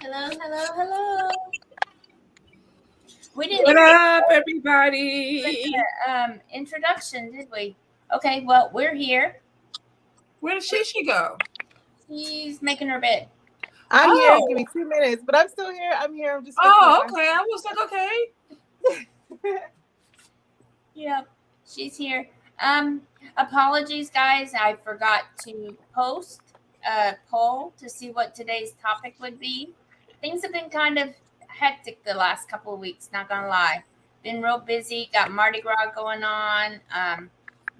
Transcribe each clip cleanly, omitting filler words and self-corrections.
Hello, hello, hello. We didn't What even up, everybody? introduction, did we? Okay, well, we're here. Where did Shishi go? She's making her bed. I'm here. Oh, Give me 2 minutes, but I'm still here. I'm here. I'm just oh, okay. I was like, okay. Yep, she's here. Apologies, guys. I forgot to post a poll to see what today's topic would be. Things have been kind of hectic the last couple of weeks, not gonna lie. Been real busy, got Mardi Gras going on.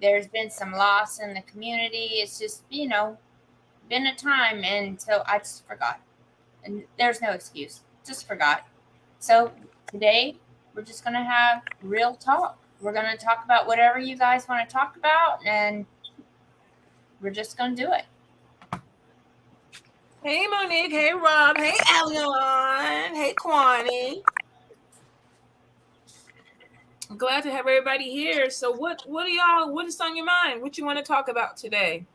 There's been some loss in the community. It's just, been a time, and so I just forgot. And there's no excuse. Just forgot. So today we're just gonna have real talk. We're gonna talk about whatever you guys want to talk about, and we're just gonna do it. Hey, Monique. Hey, Rob. Hey, Allion. Hey, Kwani. I'm glad to have everybody here. So, what is on your mind? What you want to talk about today?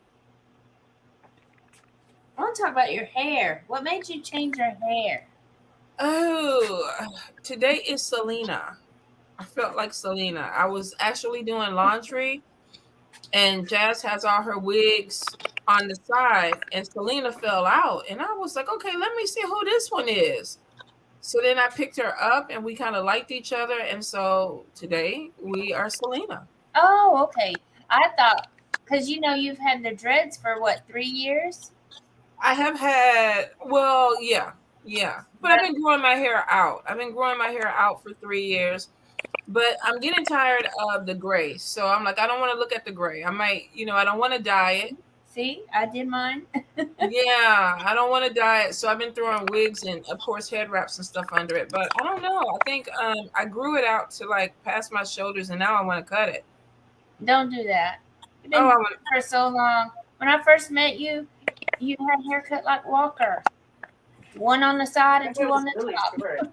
I want to talk about your hair. What made you change your hair? Oh, today is Selena. I felt like Selena. I was actually doing laundry, and Jazz has all her wigs on the side, and Selena fell out. And I was like, okay, let me see who this one is. So then I picked her up, and we kind of liked each other. And so today we are Selena. Oh, okay. I thought, because you've had the dreads for what, 3 years? I have had, well, yeah. But I've been growing my hair out. I've been growing my hair out for 3 years. But I'm getting tired of the gray. So I'm like, I don't want to look at the gray. I might, I don't want to dye it. See, I did mine. Yeah, I don't want to dye it. So I've been throwing wigs and, of course, head wraps and stuff under it. But I don't know. I think I grew it out to like past my shoulders, and now I want to cut it. Don't do that. You've been doing it for so long. When I first met you, you had hair cut like Walker. One on the side and two on the top.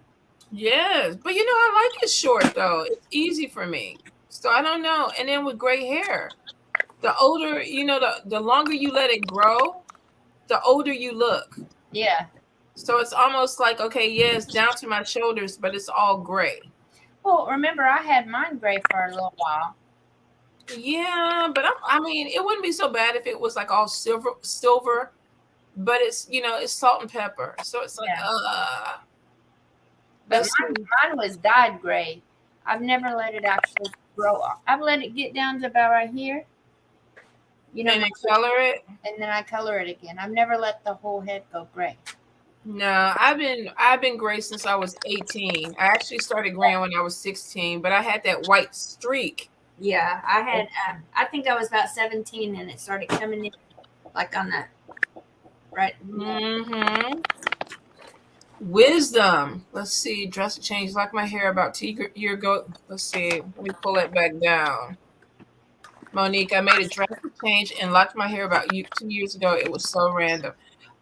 Yes, but I like it short though. It's easy for me. So I don't know. And then with gray hair, the older, the longer you let it grow, the older you look. Yeah. So it's almost like, okay, yeah, it's down to my shoulders, but it's all gray. Well, remember, I had mine gray for a little while. Yeah, but I mean, it wouldn't be so bad if it was like all silver, but it's, it's salt and pepper. So it's like, But mine was dyed gray. I've never let it actually grow off. I've let it get down to about right here. And then color it? And then I color it again. I've never let the whole head go gray. No, I've been gray since I was 18. I actually started graying when I was 16, but I had that white streak. Yeah, I had. I think I was about 17, and it started coming in, like on that. Right. Mm-hmm. Wisdom. Let's see. Dress change. Like my hair about 2 years ago. Let's see. Let me pull it back down. Monique, I made a drastic change and locked my hair about 2 years ago. It was so random.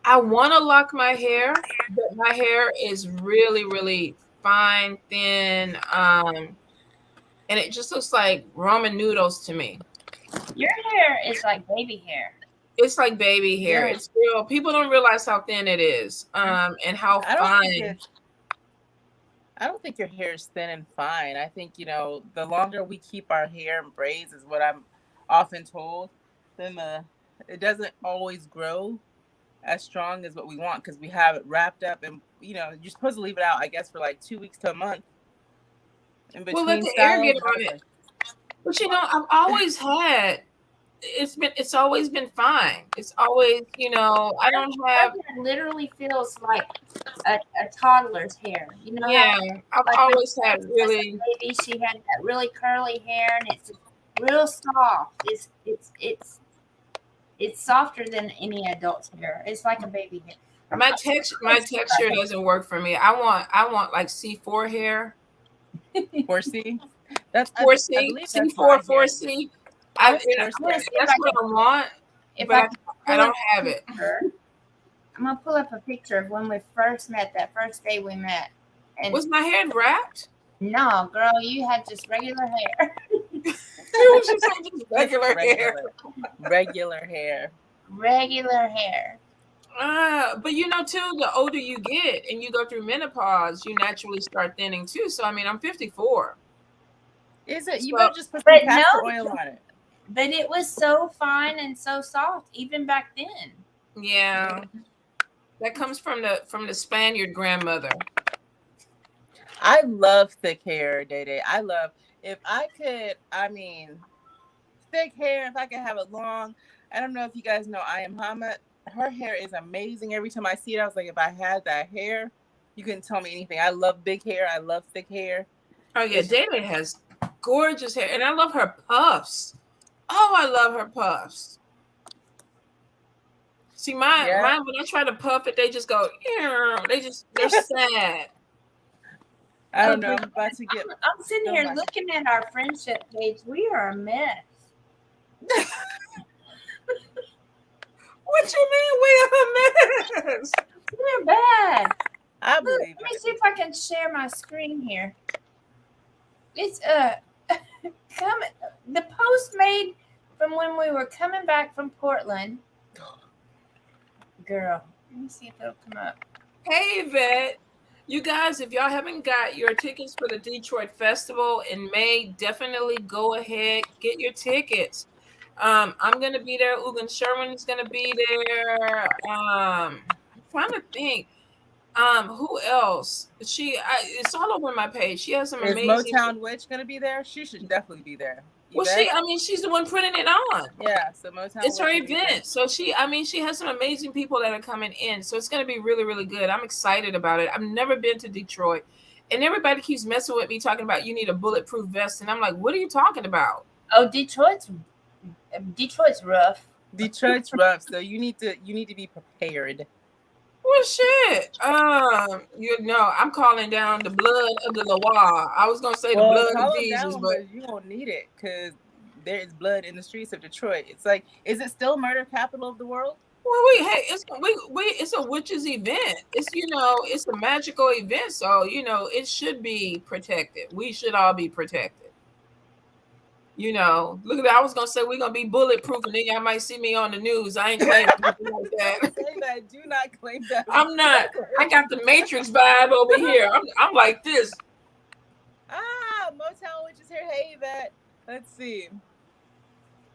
I want to lock my hair, but my hair is really, really fine, thin, and it just looks like ramen noodles to me. Your hair is like baby hair. It's like baby hair. Yeah. It's real. People don't realize how thin it is, and how fine. I don't think your hair is thin and fine. I think, the longer we keep our hair in braids is what I'm often told, then it doesn't always grow as strong as what we want because we have it wrapped up, and you're supposed to leave it out, I guess, for like 2 weeks to a month. In between, let the air get on it. But I've always had. It's always been fine. It's always, I don't have. It literally feels like a toddler's hair. Yeah, I've always had really. Baby, she had that really curly hair, and it's real soft. It's softer than any adult's hair. It's like a baby hair. My texture doesn't work for me. I want like C4 hair. 4C. That's 4C. C4, 4C. That's what I want. But I don't have it. I'm gonna pull up a picture of when we first met. That first day we met. And was my hair wrapped? No, girl, you had just regular hair. It was just regular hair. Regular hair. Regular hair. But you know, too, the older you get and you go through menopause, you naturally start thinning too. So I mean, I'm 54. Is it? You So, better just put some But no, castor oil on it. but it was so fine and so soft, even back then. yeah, that comes from the Spaniard grandmother. I love thick hair, Day Day. I love, if I could, I mean, thick hair, if I could have it long. I don't know if you guys know I am Hama. Her hair is amazing. Every time I see it, I was like, if I had that hair, you couldn't tell me anything. I love big hair. I love thick hair. Oh yeah, It's David has gorgeous hair, and I love her puffs. Oh, I love her puffs. See, mine when I try to puff it, they just go. "Ew." They're sad. I don't know. I'm about to get. I'm sitting here looking at our friendship page. We are a mess. What you mean we're a mess? We're bad. I Look, believe let me it. see if I can share my screen here. It's coming. The post made from when we were coming back from Portland. Girl, let me see if it'll come up. Hey, Vet. You guys, if y'all haven't got your tickets for the Detroit Festival in May, definitely go ahead, get your tickets. I'm gonna be there. Ugan Sherman is gonna be there. I'm trying to think. Who else? It's all over my page. She has some Is amazing. Motown Witch gonna be there? She should definitely be there. Well, she's the one putting it on. Yeah, so Motown. It's her Witch event. So she has some amazing people that are coming in. So it's going to be really, really good. I'm excited about it. I've never been to Detroit. And everybody keeps messing with me talking about you need a bulletproof vest. And I'm like, what are you talking about? Oh, Detroit's rough. Detroit's rough, so you need to be prepared. Well, shit. I'm calling down the blood of the Loire. I was gonna say the blood of Jesus, but you won't need it because there is blood in the streets of Detroit. It's like, is it still murder capital of the world? Well, it's a witches event. It's a magical event, so it should be protected. We should all be protected. Look at that. I was gonna say we're gonna be bulletproof, and then y'all might see me on the news. I ain't claiming nothing like that. Say that. Do not claim that. I'm not. I got the Matrix vibe over here. I'm like this. Motown Witch is here. Hey, Yvette. Let's see.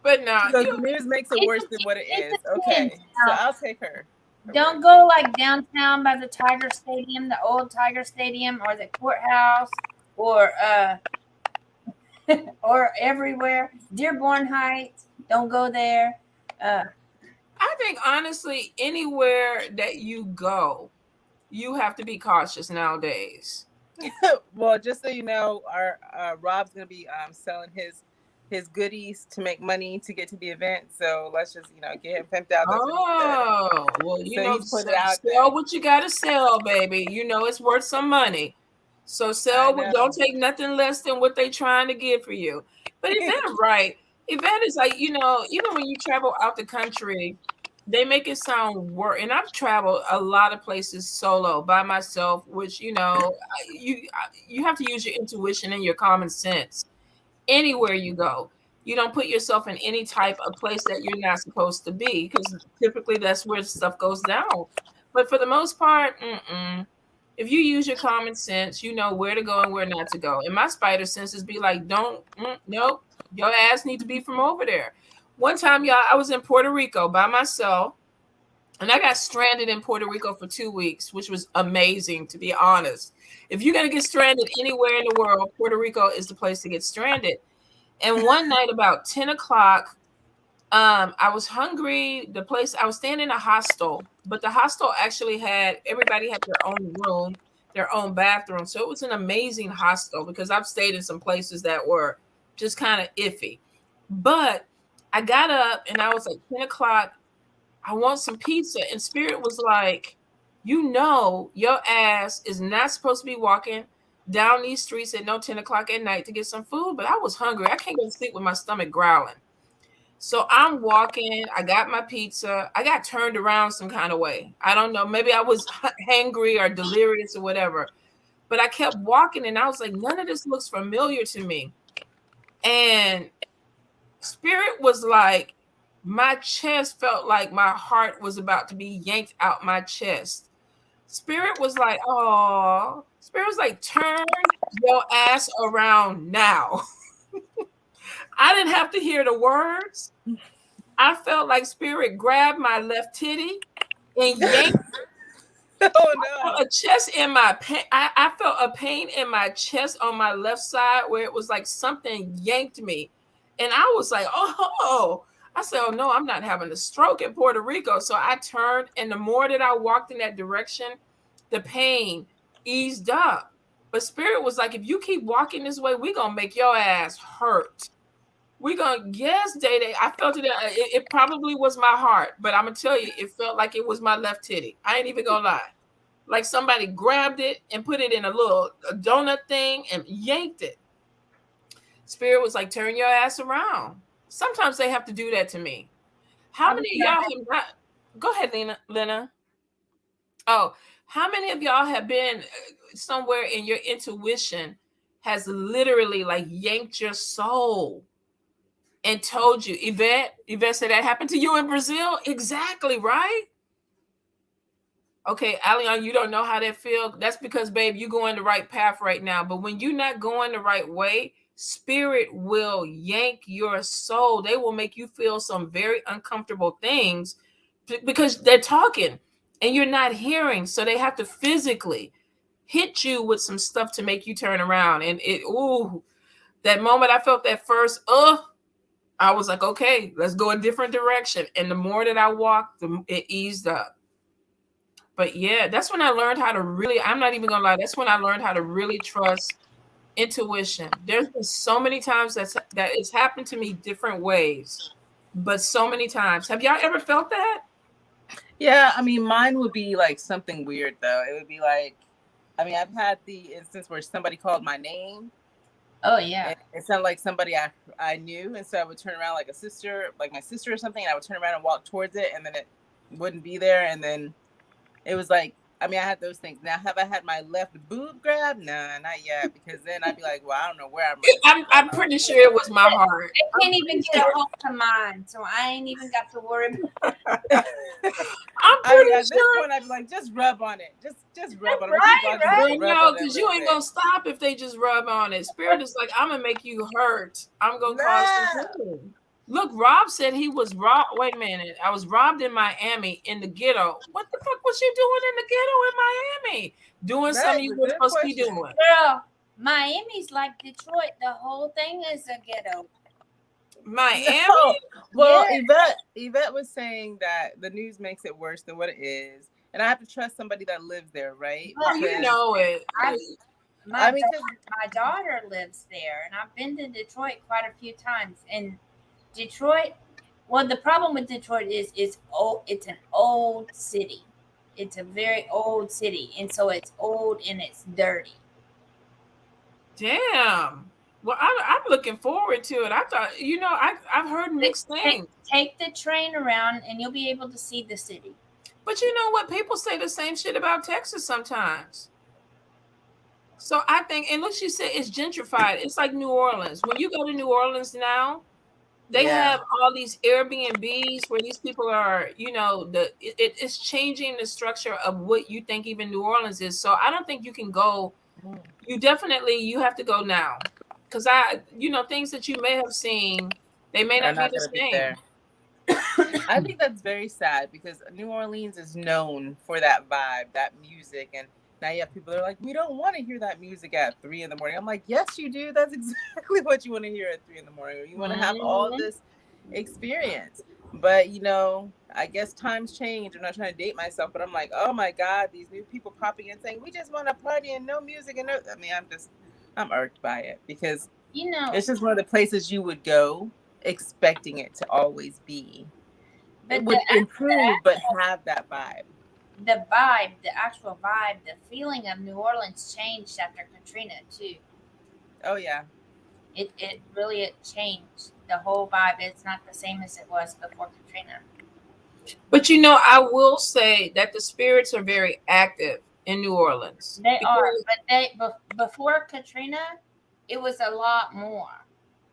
But no, so the news makes it worse than what it is. Okay, so I'll take her. Don't go like downtown by the Tiger Stadium, the old Tiger Stadium, or the courthouse, or or everywhere. Dearborn Heights, don't go there. I think honestly, anywhere that you go, you have to be cautious nowadays. Well, just so you know, our Rob's gonna be selling his goodies to make money to get to the event. So let's just get him pimped out. Oh, well, sell what you gotta sell, baby. It's worth some money. So don't take nothing less than what they trying to give for you. But Yvette, right? Yvette is like, even when you travel out the country, they make it sound worse. And I've traveled a lot of places solo by myself, which, you have to use your intuition and your common sense. Anywhere you go, you don't put yourself in any type of place that you're not supposed to be, because typically that's where stuff goes down. But for the most part, if you use your common sense, you know where to go and where not to go. And my spider senses be like, nope, your ass need to be from over there. One time, y'all, I was in Puerto Rico by myself, and I got stranded in Puerto Rico for 2 weeks, which was amazing, to be honest. If you're going to get stranded anywhere in the world, Puerto Rico is the place to get stranded. And one night about 10 o'clock, I was hungry. I was staying in a hostel, but the hostel actually everybody had their own room, their own bathroom. So it was an amazing hostel, because I've stayed in some places that were just kind of iffy. But I got up and I was like, 10 o'clock, I want some pizza. And Spirit was like, your ass is not supposed to be walking down these streets at 10 o'clock at night to get some food. But I was hungry. I can't go to sleep with my stomach growling. So I'm walking. I got my pizza. I got turned around some kind of way. I don't know. Maybe I was hangry or delirious or whatever. But I kept walking, and I was like, none of this looks familiar to me. And Spirit was like, my chest felt like my heart was about to be yanked out my chest. Spirit was like, oh, Spirit was like, turn your ass around now. I didn't have to hear the words. I felt like Spirit grabbed my left titty and yanked. Oh I felt a chest in my pain. I felt a pain in my chest on my left side where it was like something yanked me. And I was like, oh, I said, oh no, I'm not having a stroke in Puerto Rico. So I turned, and the more that I walked in that direction, the pain eased up. But Spirit was like, if you keep walking this way, we're going to make your ass hurt. We're going to, yes, Day Day. I felt it. It probably was my heart, but I'm going to tell you, it felt like it was my left titty. I ain't even going to lie. Like somebody grabbed it and put it in a little donut thing and yanked it. Spirit was like, turn your ass around. Sometimes they have to do that to me. How many of y'all have not? Go ahead, Lynna. Oh, how many of y'all have been somewhere in your intuition has literally like yanked your soul and told you, Yvette said that happened to you in Brazil? Exactly, right? Okay, Alion, you don't know how that feels. That's because, babe, you're going the right path right now. But when you're not going the right way, Spirit will yank your soul. They will make you feel some very uncomfortable things because they're talking and you're not hearing. So they have to physically hit you with some stuff to make you turn around. And that moment I felt that first, I was like, okay, let's go a different direction. And the more that I walked, it eased up. But yeah, that's when I learned how to really, I'm not even gonna lie, that's when I learned how to really trust intuition. There's been so many times that it's happened to me different ways, but so many times. Have y'all ever felt that? Yeah, I mean, mine would be like something weird though. It would be like, I mean, I've had the instance where somebody called my name. Oh yeah. It sounded like somebody I knew, and so I would turn around like a sister, like my sister or something, and I would turn around and walk towards it, and then it wouldn't be there, and then it was like, I mean, I had those things. Now, have I had my left boob grabbed? Nah, not yet, because then I'd be like, well, I don't know where I'm pretty sure it was my heart. I can't even get a hold of mine, so I ain't even got to worry about it. I'm pretty at sure. this point, I'd be like, just rub on it. Just rub on it. Right. No, because you ain't going to stop if they just rub on it. Spirit is like, I'm going to make you hurt. I'm going to cause some pain. Look, Rob said he was robbed. Wait a minute. I was robbed in Miami in the ghetto. What the fuck was you doing in the ghetto in Miami? Doing something you were supposed to be doing. Girl, Miami's like Detroit. The whole thing is a ghetto. Miami? No. Well, Yeah. Yvette was saying that the news makes it worse than what it is. And I have to trust somebody that lives there, right? Oh, you know it. My daughter lives there, and I've been to Detroit quite a few times. And Detroit, well, the problem with Detroit is it's an old city. It's a very old city, and so it's old and it's dirty. Damn. Well, I'm looking forward to it. I thought, I've heard mixed things. Take the train around, and you'll be able to see the city. But you know what? People say the same shit about Texas sometimes. So I think, and look, she said it's gentrified. It's like New Orleans. When you go to New Orleans now, they have all these Airbnbs where these people are, it's changing the structure of what you think even New Orleans is. So I don't think you can go. You have to go now. Because things that you may have seen, they may not be the same. I think that's very sad because New Orleans is known for that vibe, that music, and now you have people that are like, we don't want to hear that music at 3 a.m. I'm like, yes, you do. That's exactly what you want to hear at 3 a.m. You want to have all this experience. But, I guess times change. I'm not trying to date myself, but I'm like, oh my God, these new people popping in saying, we just want to party and no music. And I'm irked by it because, it's just one of the places you would go expecting it to always be. It would improve, but have that vibe. The vibe, the actual vibe, the feeling of New Orleans changed after Katrina too. Oh yeah. It really changed. The whole vibe. It's not the same as it was before Katrina. But I will say that the spirits are very active in New Orleans. They are, but before Katrina, it was a lot more.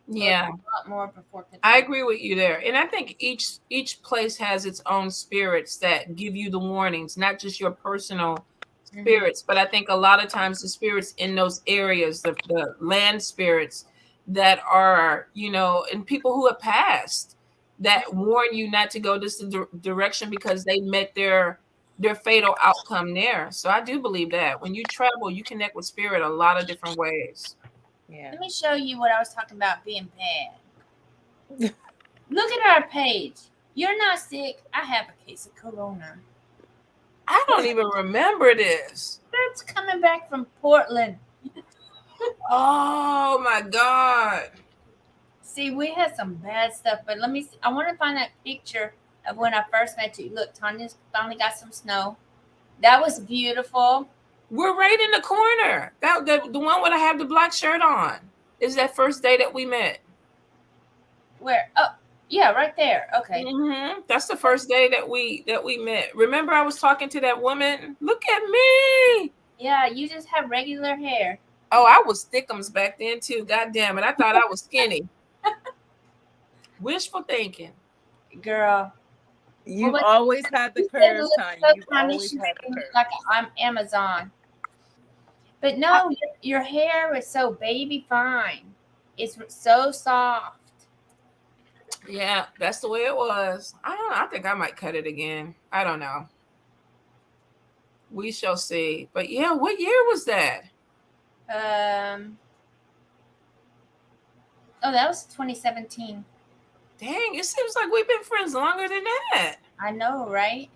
Yeah. A lot more before control. I agree with you there. And I think each place has its own spirits that give you the warnings, not just your personal spirits, but I think a lot of times the spirits in those areas, the land spirits that are, and people who have passed that warn you not to go this direction because they met their fatal outcome there. So I do believe that when you travel, you connect with spirit a lot of different ways. Yeah. Let me show you what I was talking about being bad. Look at our page. You're not sick. I have a case of corona. I don't even remember this. That's coming back from Portland. Oh my God. See, we had some bad stuff, but let me see. I want to find that picture of when I first met you. Look, Tanya's finally got some snow. That was beautiful. We're right in the corner. The one where I have the black shirt on is that first day that we met. Where? Oh, yeah, right there. Okay. Mm-hmm. That's the first day that we met. Remember, I was talking to that woman. Look at me. Yeah, you just have regular hair. Oh, I was thickums back then too. God damn it! I thought I was skinny. Wishful thinking, girl. You've always had the curves, Tanya. You've always had the curves. Like I'm Amazon. But no, your hair is so baby fine. It's so soft. Yeah, that's the way it was. I don't know. I think I might cut it again. I don't know. We shall see. But yeah, what year was that? Oh, that was 2017. Dang, it seems like we've been friends longer than that. I know, right?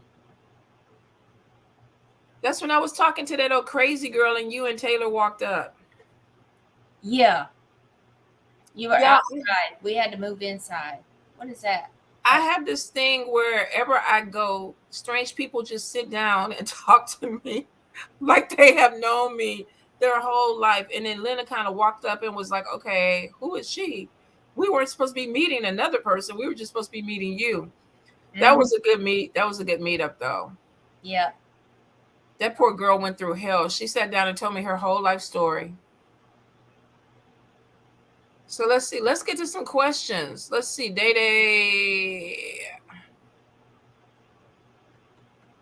That's when I was talking to that old crazy girl and you and Taylor walked up. Yeah. You were outside. We had to move inside. What is that? I have this thing wherever I go, strange people just sit down and talk to me like they have known me their whole life. And then Lynna kind of walked up and was like, okay, who is she? We weren't supposed to be meeting another person. We were just supposed to be meeting you. Mm-hmm. That was a good meet. That was a good meetup though. Yeah. That poor girl went through hell. She sat down and told me her whole life story. So let's see. Let's get to some questions. Let's see. Day.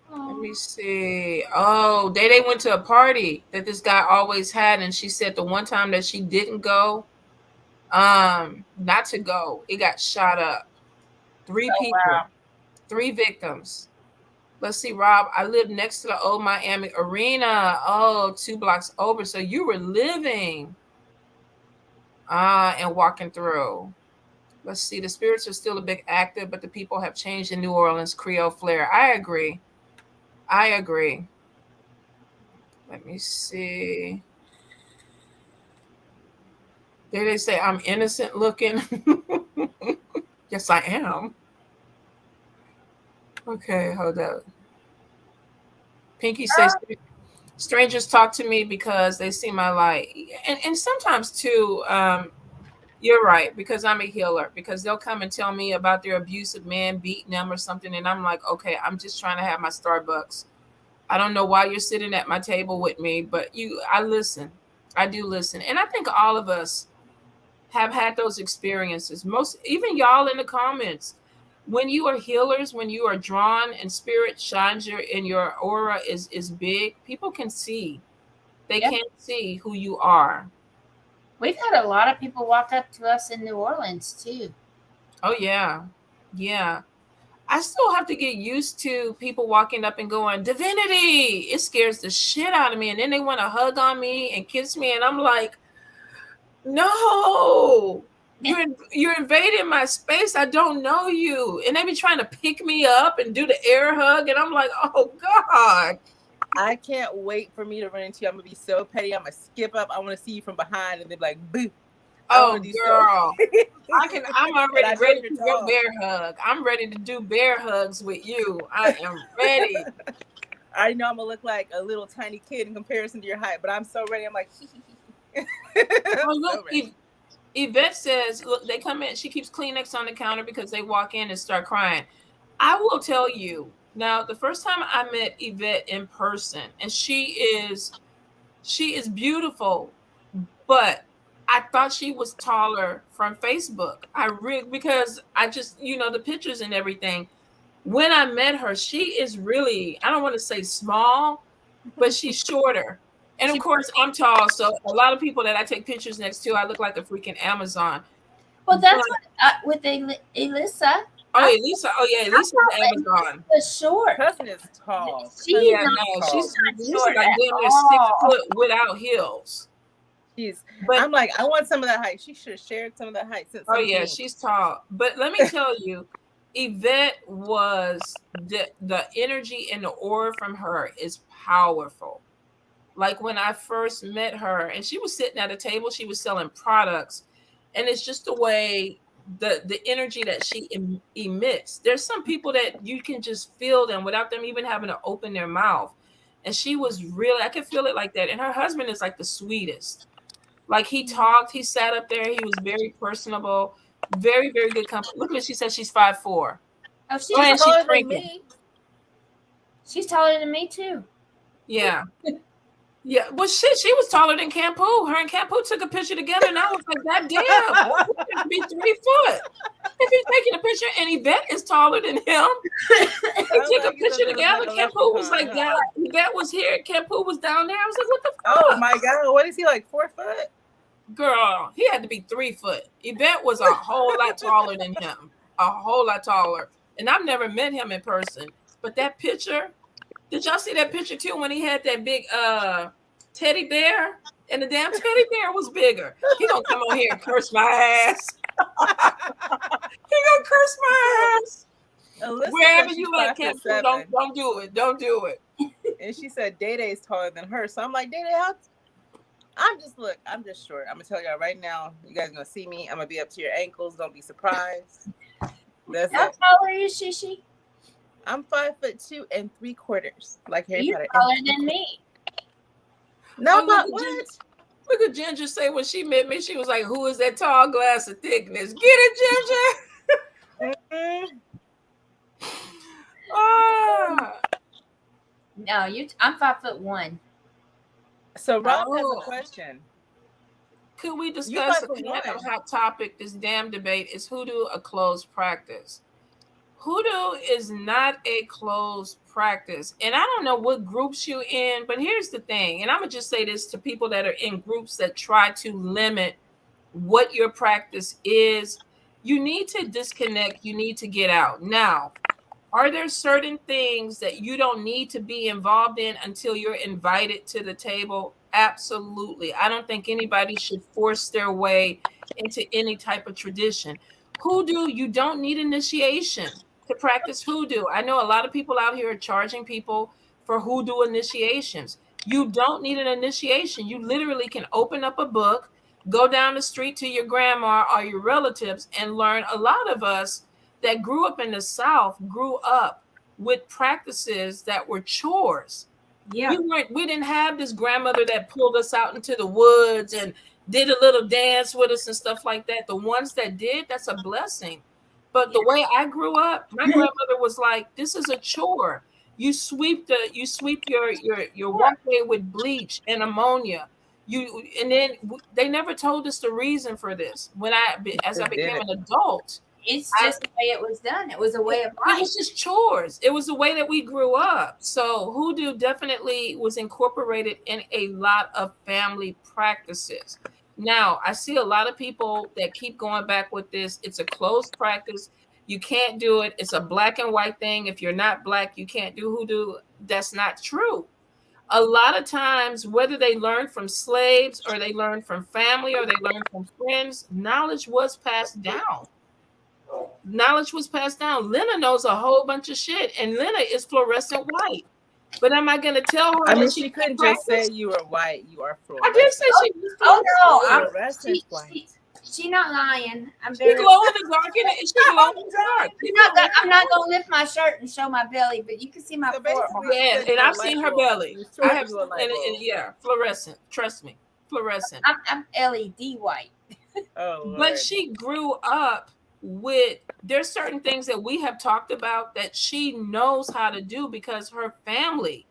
Let me see. Oh, Day went to a party that this guy always had, and she said the one time that she didn't go, not to go, it got shot up. 3 people, wow. 3 victims. Let's see, Rob. I live next to the old Miami Arena. Oh, 2 blocks over. So you were living and walking through. Let's see. The spirits are still a bit active, but the people have changed in New Orleans Creole flair. I agree. Let me see. Did they say I'm innocent looking? Yes, I am. Okay, hold up. Pinky says strangers talk to me because they see my light. And sometimes too, you're right, because I'm a healer, because they'll come and tell me about their abusive man beating them or something. And I'm like, okay, I'm just trying to have my Starbucks. I don't know why you're sitting at my table with me, but I listen. I do listen. And I think all of us have had those experiences. Even y'all in the comments, when you are healers, when you are drawn and spirit shines and your aura is big, people can see. They can't see who you are. We've had a lot of people walk up to us in New Orleans too. Oh yeah. Yeah. I still have to get used to people walking up and going, Divinity. It scares the shit out of me. And then they want to hug on me and kiss me. And I'm like, no, you're invading my space. I don't know you. And they be trying to pick me up and do the air hug. And I'm like, oh God. I can't wait for me to run into you. I'm going to be so petty. I'm going to skip up. I want to see you from behind. And they're like, boo. Oh, girl. I'm already ready to do bear hug. I'm ready to do bear hugs with you. I am ready. I know I'm going to look like a little tiny kid in comparison to your height, but I'm so ready. I'm like, Oh, look, so Yvette says, look, they come in. She keeps Kleenex on the counter because they walk in and start crying. I will tell you, now, the first time I met Yvette in person, and she is beautiful, but I thought she was taller from Facebook. Because I just, the pictures and everything. When I met her, she is really, I don't want to say small, but she's shorter. And of course, I'm tall, so a lot of people that I take pictures next to, I look like a freaking Amazon. Well, that's what with Elisa. Oh, Elisa. Oh, yeah, Elisa's Amazon. Was short. Cousin is tall. She's like damn near 6 foot without heels. I'm like, I want some of that height. She should have shared some of that height. Oh yeah, she's tall. But let me tell you, Yvette was the energy and the aura from her is powerful. Like when I first met her, and she was sitting at a table, she was selling products, and it's just the way the energy that she emits. There's some people that you can just feel them without them even having to open their mouth. And she was really, I could feel it like that. And her husband is like the sweetest. Like he talked, he sat up there, he was very personable, very, very good company. Look at what she said, she's 5'4". Oh, she's taller than me. She's taller than me too. Yeah. Yeah, well, shit, she was taller than Campu. Her and Campu took a picture together, and I was like, God damn, he has to be 3 foot. If he's taking a picture, and Yvette is taller than him, they took a picture together. Campu was like, God, Yvette was here, Campu was down there. I was like, what the fuck? Oh my God, what is he, like 4 foot? Girl, he had to be 3 foot. Yvette was a whole lot taller than him, a whole lot taller. And I've never met him in person, but that picture, did y'all see that picture too when he had that big teddy bear and the damn teddy bear was bigger? He gonna come on here and curse my ass. He gonna curse my ass. Alyssa, wherever you at, Camp, don't do it. Don't do it. And she said Day Day is taller than her. So I'm like, Day Day, I'm just short. I'm gonna tell y'all right now, you guys are gonna see me. I'm gonna be up to your ankles. Don't be surprised. How tall are you, Shishi? I'm 5'2" and 3/4, like Harry Potter. You're taller than me. No, but what? Look at Ginger say when she met me, she was like, "Who is that tall glass of thickness?" Get it, Ginger? No, I'm 5'1". So Rob has a question. Could we discuss a hot topic? This damn debate is hoodoo a closed practice? Hoodoo is not a closed practice. And I don't know what groups you in, but here's the thing. And I'm going to just say this to people that are in groups that try to limit what your practice is. You need to disconnect. You need to get out. Now, are there certain things that you don't need to be involved in until you're invited to the table? Absolutely. I don't think anybody should force their way into any type of tradition. Hoodoo, you don't need initiation to practice hoodoo. I know a lot of people out here are charging people for hoodoo initiations. You don't need an initiation. You literally can open up a book, go down the street to your grandma or your relatives and learn. A lot of us that grew up in the South grew up with practices that were chores. Yeah. We didn't have this grandmother that pulled us out into the woods and did a little dance with us and stuff like that. The ones that did, that's a blessing. But the way I grew up, my grandmother was like, "This is a chore. You sweep your walkway with bleach and ammonia. And then they never told us the reason for this. As I became an adult, it's just the way it was done. It was a way of life. It was just chores. It was the way that we grew up. So hoodoo definitely was incorporated in a lot of family practices. Now, I see a lot of people that keep going back with this. It's a closed practice. You can't do it. It's a black and white thing. If you're not black, you can't do hoodoo. That's not true. A lot of times, whether they learn from slaves or they learn from family or they learn from friends, knowledge was passed down. Knowledge was passed down. Lynna knows a whole bunch of shit, and Lynna is fluorescent white. But am I going to tell her? I mean, she couldn't just say you are white. You are fluorescent. I did say she was fluorescent white. She's not lying. She glow in the dark. She glow in the dark. I'm not going to lift my shirt and show my belly, but you can see my forearm. Yeah, and I've seen her belly. I have, yeah, fluorescent. Trust me, fluorescent. I'm LED white. Oh, but she grew up with, there's certain things that we have talked about that she knows how to do because her family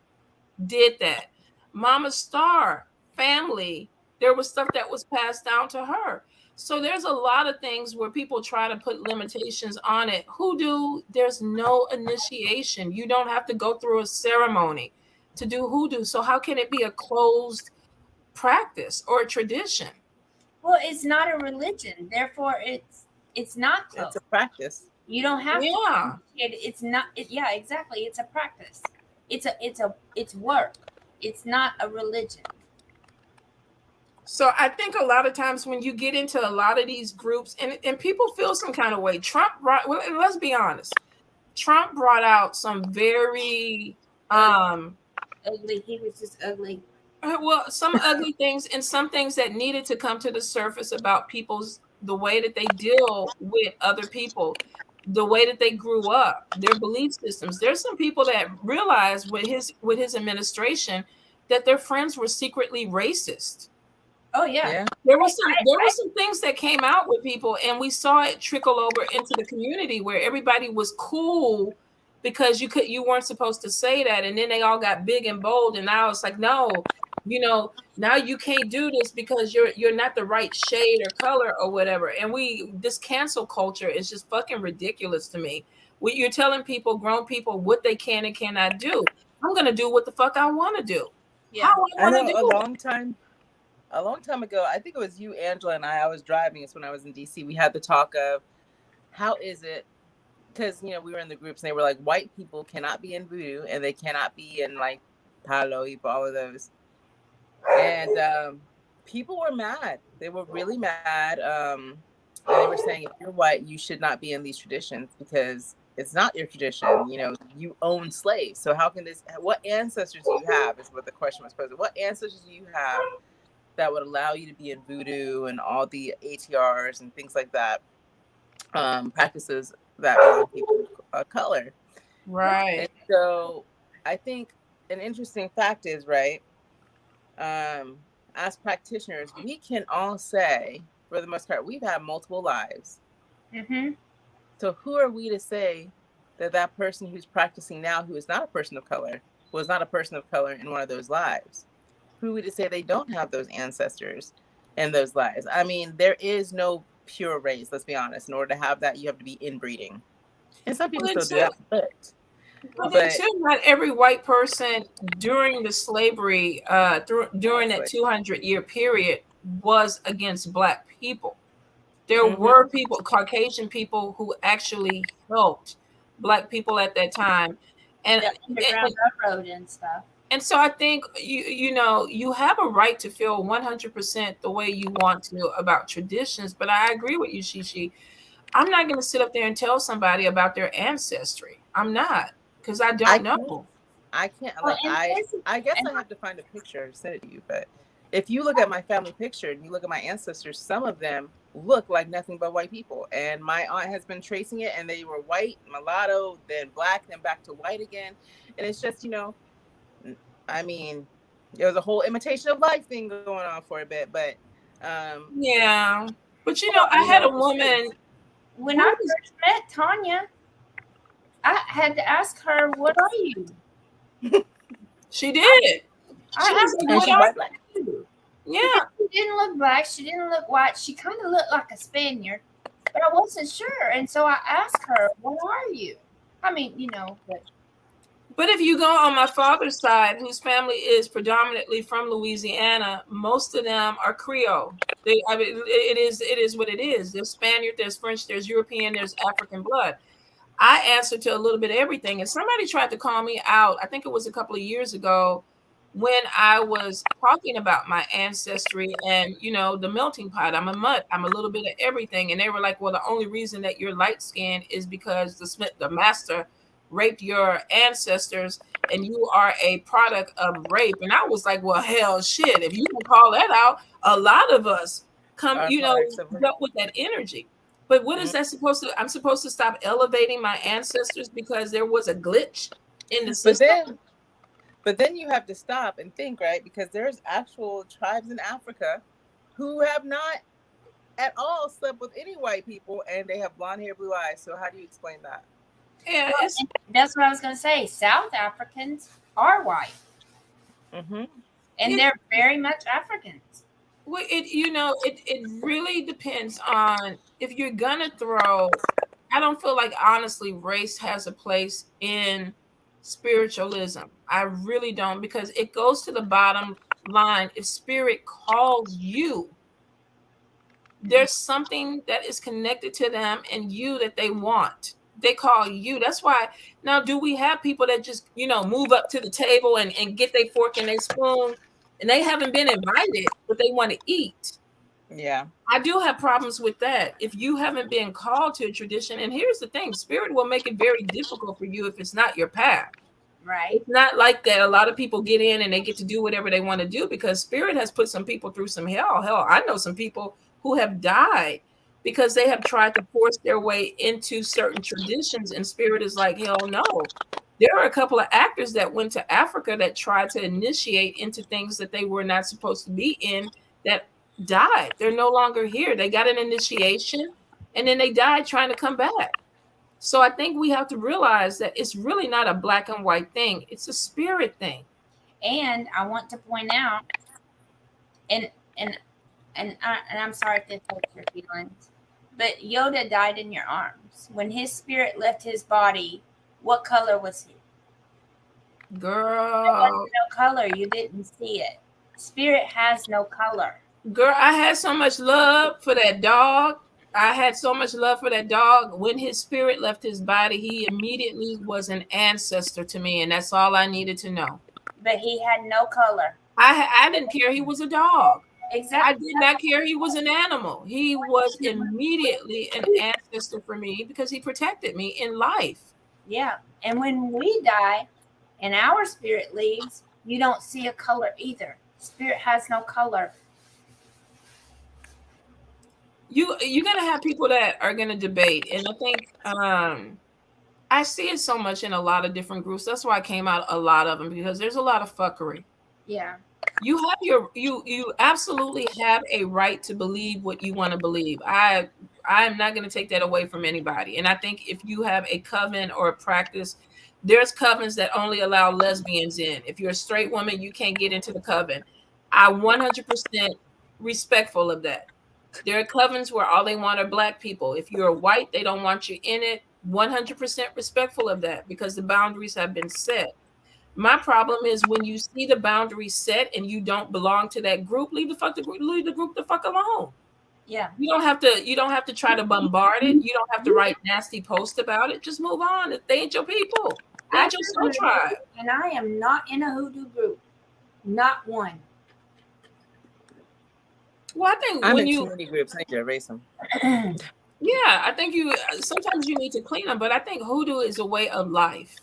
did that. Mama Star family There was stuff that was passed down to her. So there's a lot of things where people try to put limitations on it. Hoodoo, there's no initiation. You don't have to go through a ceremony to do hoodoo. So how can it be a closed practice or a tradition? Well, it's not a religion, therefore it's not It's closed. a practice. You don't have Yeah. to. It's not. Yeah, exactly. It's a practice. It's work. It's not a religion. So I think a lot of times when you get into a lot of these groups and people feel some kind of way, well, and let's be honest, Trump brought out some very Ugly. He was just ugly. well, some ugly things and some things that needed to come to the surface about the way that they deal with other people, the way that they grew up, their belief systems. There's some people that realized with his administration that their friends were secretly racist. Oh yeah. There were some things that came out with people, and we saw it trickle over into the community where everybody was cool because you weren't supposed to say that, and then they all got big and bold, and now it's like, no, now you can't do this because you're not the right shade or color or whatever. And this cancel culture is just fucking ridiculous to me. You're telling people, grown people, what they can and cannot do. I'm gonna do what the fuck I want to do. Yeah. How I I want know to do it. a long time ago, I think it was you, Angela, and I was driving. It's when I was in DC. We had the talk of how is it, because we were in the groups and they were like, white people cannot be in voodoo and they cannot be in like Palo, all of those. And people were mad. They were really mad. And they were saying, if you're white, you should not be in these traditions because it's not your tradition. You own slaves. So how can what ancestors do you have is what the question was posed. What ancestors do you have that would allow you to be in voodoo and all the ATRs and things like that, practices that belong to people of color. Right. And so I think an interesting fact is, right, as practitioners, we can all say, for the most part, we've had multiple lives. Mm-hmm. So who are we to say that person who's practicing now, who is not a person of color, was not a person of color in one of those lives? Who are we to say they don't have those ancestors in those lives? I mean, there is no pure race, let's be honest. In order to have that, you have to be inbreeding. And some people still do that, but too, not every white person during the slavery, during that 200-year period, was against Black people. There were people, Caucasian people, who actually helped Black people at that time, and Underground Railroad and stuff. And so I think you have a right to feel 100% the way you want to about traditions. But I agree with you, Shishi. I'm not going to sit up there and tell somebody about their ancestry. I'm not, because I don't know. I can't. Like, I guess I have to find a picture and send it to you. But if you look at my family picture and you look at my ancestors, some of them look like nothing but white people. And my aunt has been tracing it, and they were white, mulatto, then Black, then back to white again. And it's just, I mean, there was a whole imitation of life thing going on for a bit, but yeah. But I had a woman when I first met Tonya. I had to ask her, "What are you?" She did. She was like, "What are Black?" Yeah. She didn't look Black. She didn't look white. She kind of looked like a Spaniard, but I wasn't sure, and so I asked her, "What are you?" I mean, But if you go on my father's side, whose family is predominantly from Louisiana, most of them are Creole. It is what it is. There's Spaniard, there's French, there's European, there's African blood. I answer to a little bit of everything. And somebody tried to call me out, I think it was a couple of years ago, when I was talking about my ancestry and, the melting pot. I'm a mutt. I'm a little bit of everything. And they were like, well, the only reason that you're light-skinned is because the master raped your ancestors and you are a product of rape. And I was like, well, hell, shit, if you can call that out, a lot of us come, dealt with that energy. But what is that supposed to? I'm supposed to stop elevating my ancestors because there was a glitch in the system? But then you have to stop and think, right? Because there's actual tribes in Africa who have not at all slept with any white people, and they have blonde hair, blue eyes. So how do you explain that? Yeah, that's what I was going to say. South Africans are white. Mm-hmm. And they're very much Africans. Well, it really depends on if you're gonna throw. I don't feel like honestly race has a place in spiritualism. I really don't, because it goes to the bottom line. If spirit calls you, there's something that is connected to them and you that they want. They call you. That's why. Now, do we have people that just move up to the table and get their fork and their spoon, and they haven't been invited, but they want to eat? Yeah. I do have problems with that. If you haven't been called to a tradition, and here's the thing, spirit will make it very difficult for you if it's not your path. Right. It's not like that. A lot of people get in and they get to do whatever they want to do because spirit has put some people through some hell. Hell, I know some people who have died because they have tried to force their way into certain traditions, and spirit is like, hell no. There are a couple of actors that went to Africa that tried to initiate into things that they were not supposed to be in, that died. They're no longer here. They got an initiation and then they died trying to come back. So I think we have to realize that it's really not a black and white thing. It's a spirit thing. And I want to point out, and I'm sorry if this hurts your feelings, but Yoda died in your arms. When his spirit left his body, what color was he? Girl. There wasn't no color. You didn't see it. Spirit has no color. Girl, I had so much love for that dog. I had so much love for that dog. When his spirit left his body, he immediately was an ancestor to me, and that's all I needed to know. But he had no color. I didn't care he was a dog. Exactly. I did not care he was an animal. He was immediately an ancestor for me because he protected me in life. Yeah. And when we die and our spirit leaves, you don't see a color either. Spirit has no color. You're gonna have people that are gonna debate, and I think I see it so much in a lot of different groups. That's why I came out a lot of them, because there's a lot of fuckery. Yeah. You have you absolutely have a right to believe what you want to believe. I'm not going to take that away from anybody. And I think if you have a coven or a practice, there's covens that only allow lesbians in. If you're a straight woman, you can't get into the coven. I'm 100% respectful of that. There are covens where all they want are black people. If you're white, they don't want you in it. 100% respectful of that, because the boundaries have been set. My problem is when you see the boundaries set and you don't belong to that group, leave the group the fuck alone. Yeah. You don't have to try to bombard it. You don't have to write nasty posts about it. Just move on. If they ain't your people, they ain't your soul tribe. And I am not in a hoodoo group. Not one. Well, I think I'm when in you too many groups, I need to erase them. yeah, I think sometimes you need to clean them, but I think hoodoo is a way of life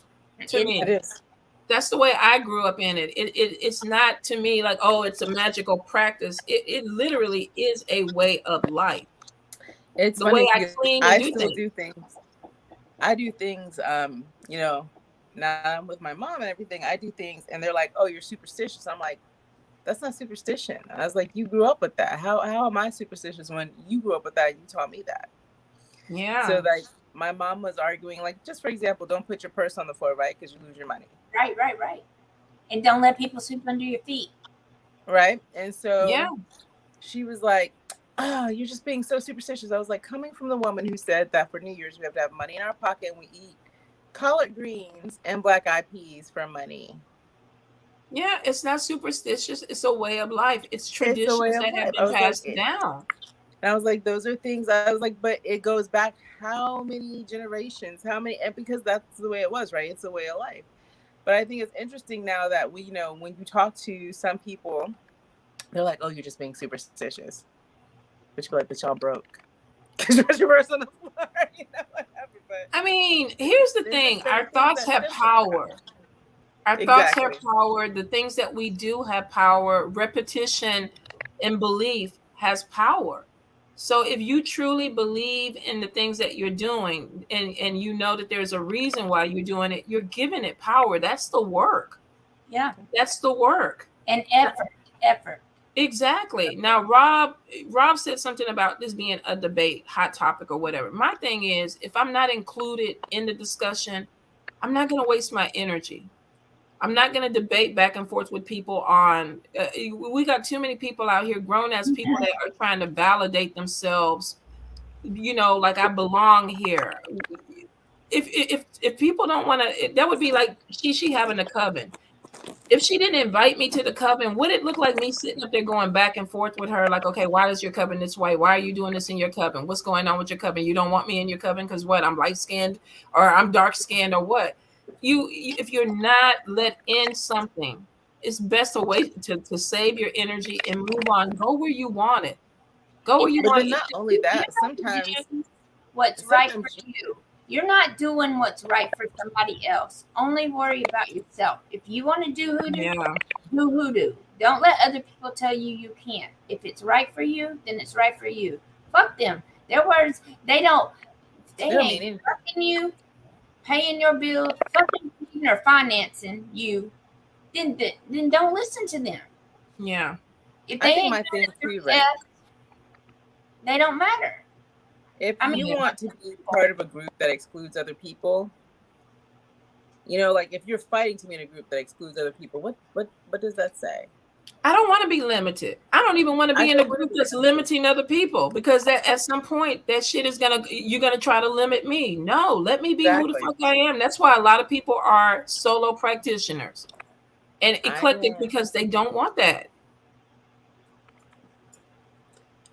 to me. It is. That's the way I grew up in it. It's not to me like, oh, it's a magical practice. It literally is a way of life. It's the funny way I because clean I and do still things. do things. I do things, now I'm with my mom and everything. I do things and they're like, oh, you're superstitious. I'm like, that's not superstition. I was like, you grew up with that. How am I superstitious when you grew up with that and you taught me that? Yeah. So like my mom was arguing, like, just for example, don't put your purse on the floor, right? Because you lose your money. Right. And don't let people sweep under your feet. Right. And so yeah, she was like, oh, you're just being so superstitious. I was like, coming from the woman who said that for New Year's, we have to have money in our pocket and we eat collard greens and black-eyed peas for money. Yeah, it's not superstitious. It's a way of life. It's traditions that have been passed down. And I was like, those are things. I was like, but it goes back how many generations, and because that's the way it was, right? It's a way of life. But I think it's interesting now that we, when you talk to some people, they're like, oh, you're just being superstitious. But you're like, but y'all broke. Because you're your purse on the floor, whatever. But I mean, here's the thing. Our thoughts have power. Our thoughts have power. The things that we do have power. Repetition and belief has power. So if you truly believe in the things that you're doing and you know that there's a reason why you're doing it, you're giving it power. That's the work. Yeah. That's the work. And effort. Exactly. Now, Rob said something about this being a debate, hot topic or whatever. My thing is, if I'm not included in the discussion, I'm not going to waste my energy. I'm not going to debate back and forth with people on. We got too many people out here, grown as people, that are trying to validate themselves. Like I belong here. If people don't want to, that would be like Shishi having a coven. If she didn't invite me to the coven, would it look like me sitting up there going back and forth with her? Like, okay, why is your coven this way? Why are you doing this in your coven? What's going on with your coven? You don't want me in your coven because what? I'm light skinned or I'm dark skinned or what? If you're not let in something, it's best a way to save your energy and move on. Go where you want it. Go where you But want then it. not only that, sometimes what's right for you. You're not doing what's right for somebody else. Only worry about yourself. If you want to do hoodoo, do hoodoo. Don't let other people tell you you can't. If it's right for you, then it's right for you. Fuck them. Their words, they ain't fucking you, paying your bill, fucking or financing you. Then don't listen to them. Yeah. If they ain't doing it themselves, they don't matter. If you want to be part of a group that excludes other people, like if you're fighting to be in a group that excludes other people, what does that say? I don't want to be limited. I don't even want to be in a group that's limiting other people, because that at some point that shit is you're gonna try to limit me. No, let me be who the fuck I am. That's why a lot of people are solo practitioners and eclectic, because they don't want that.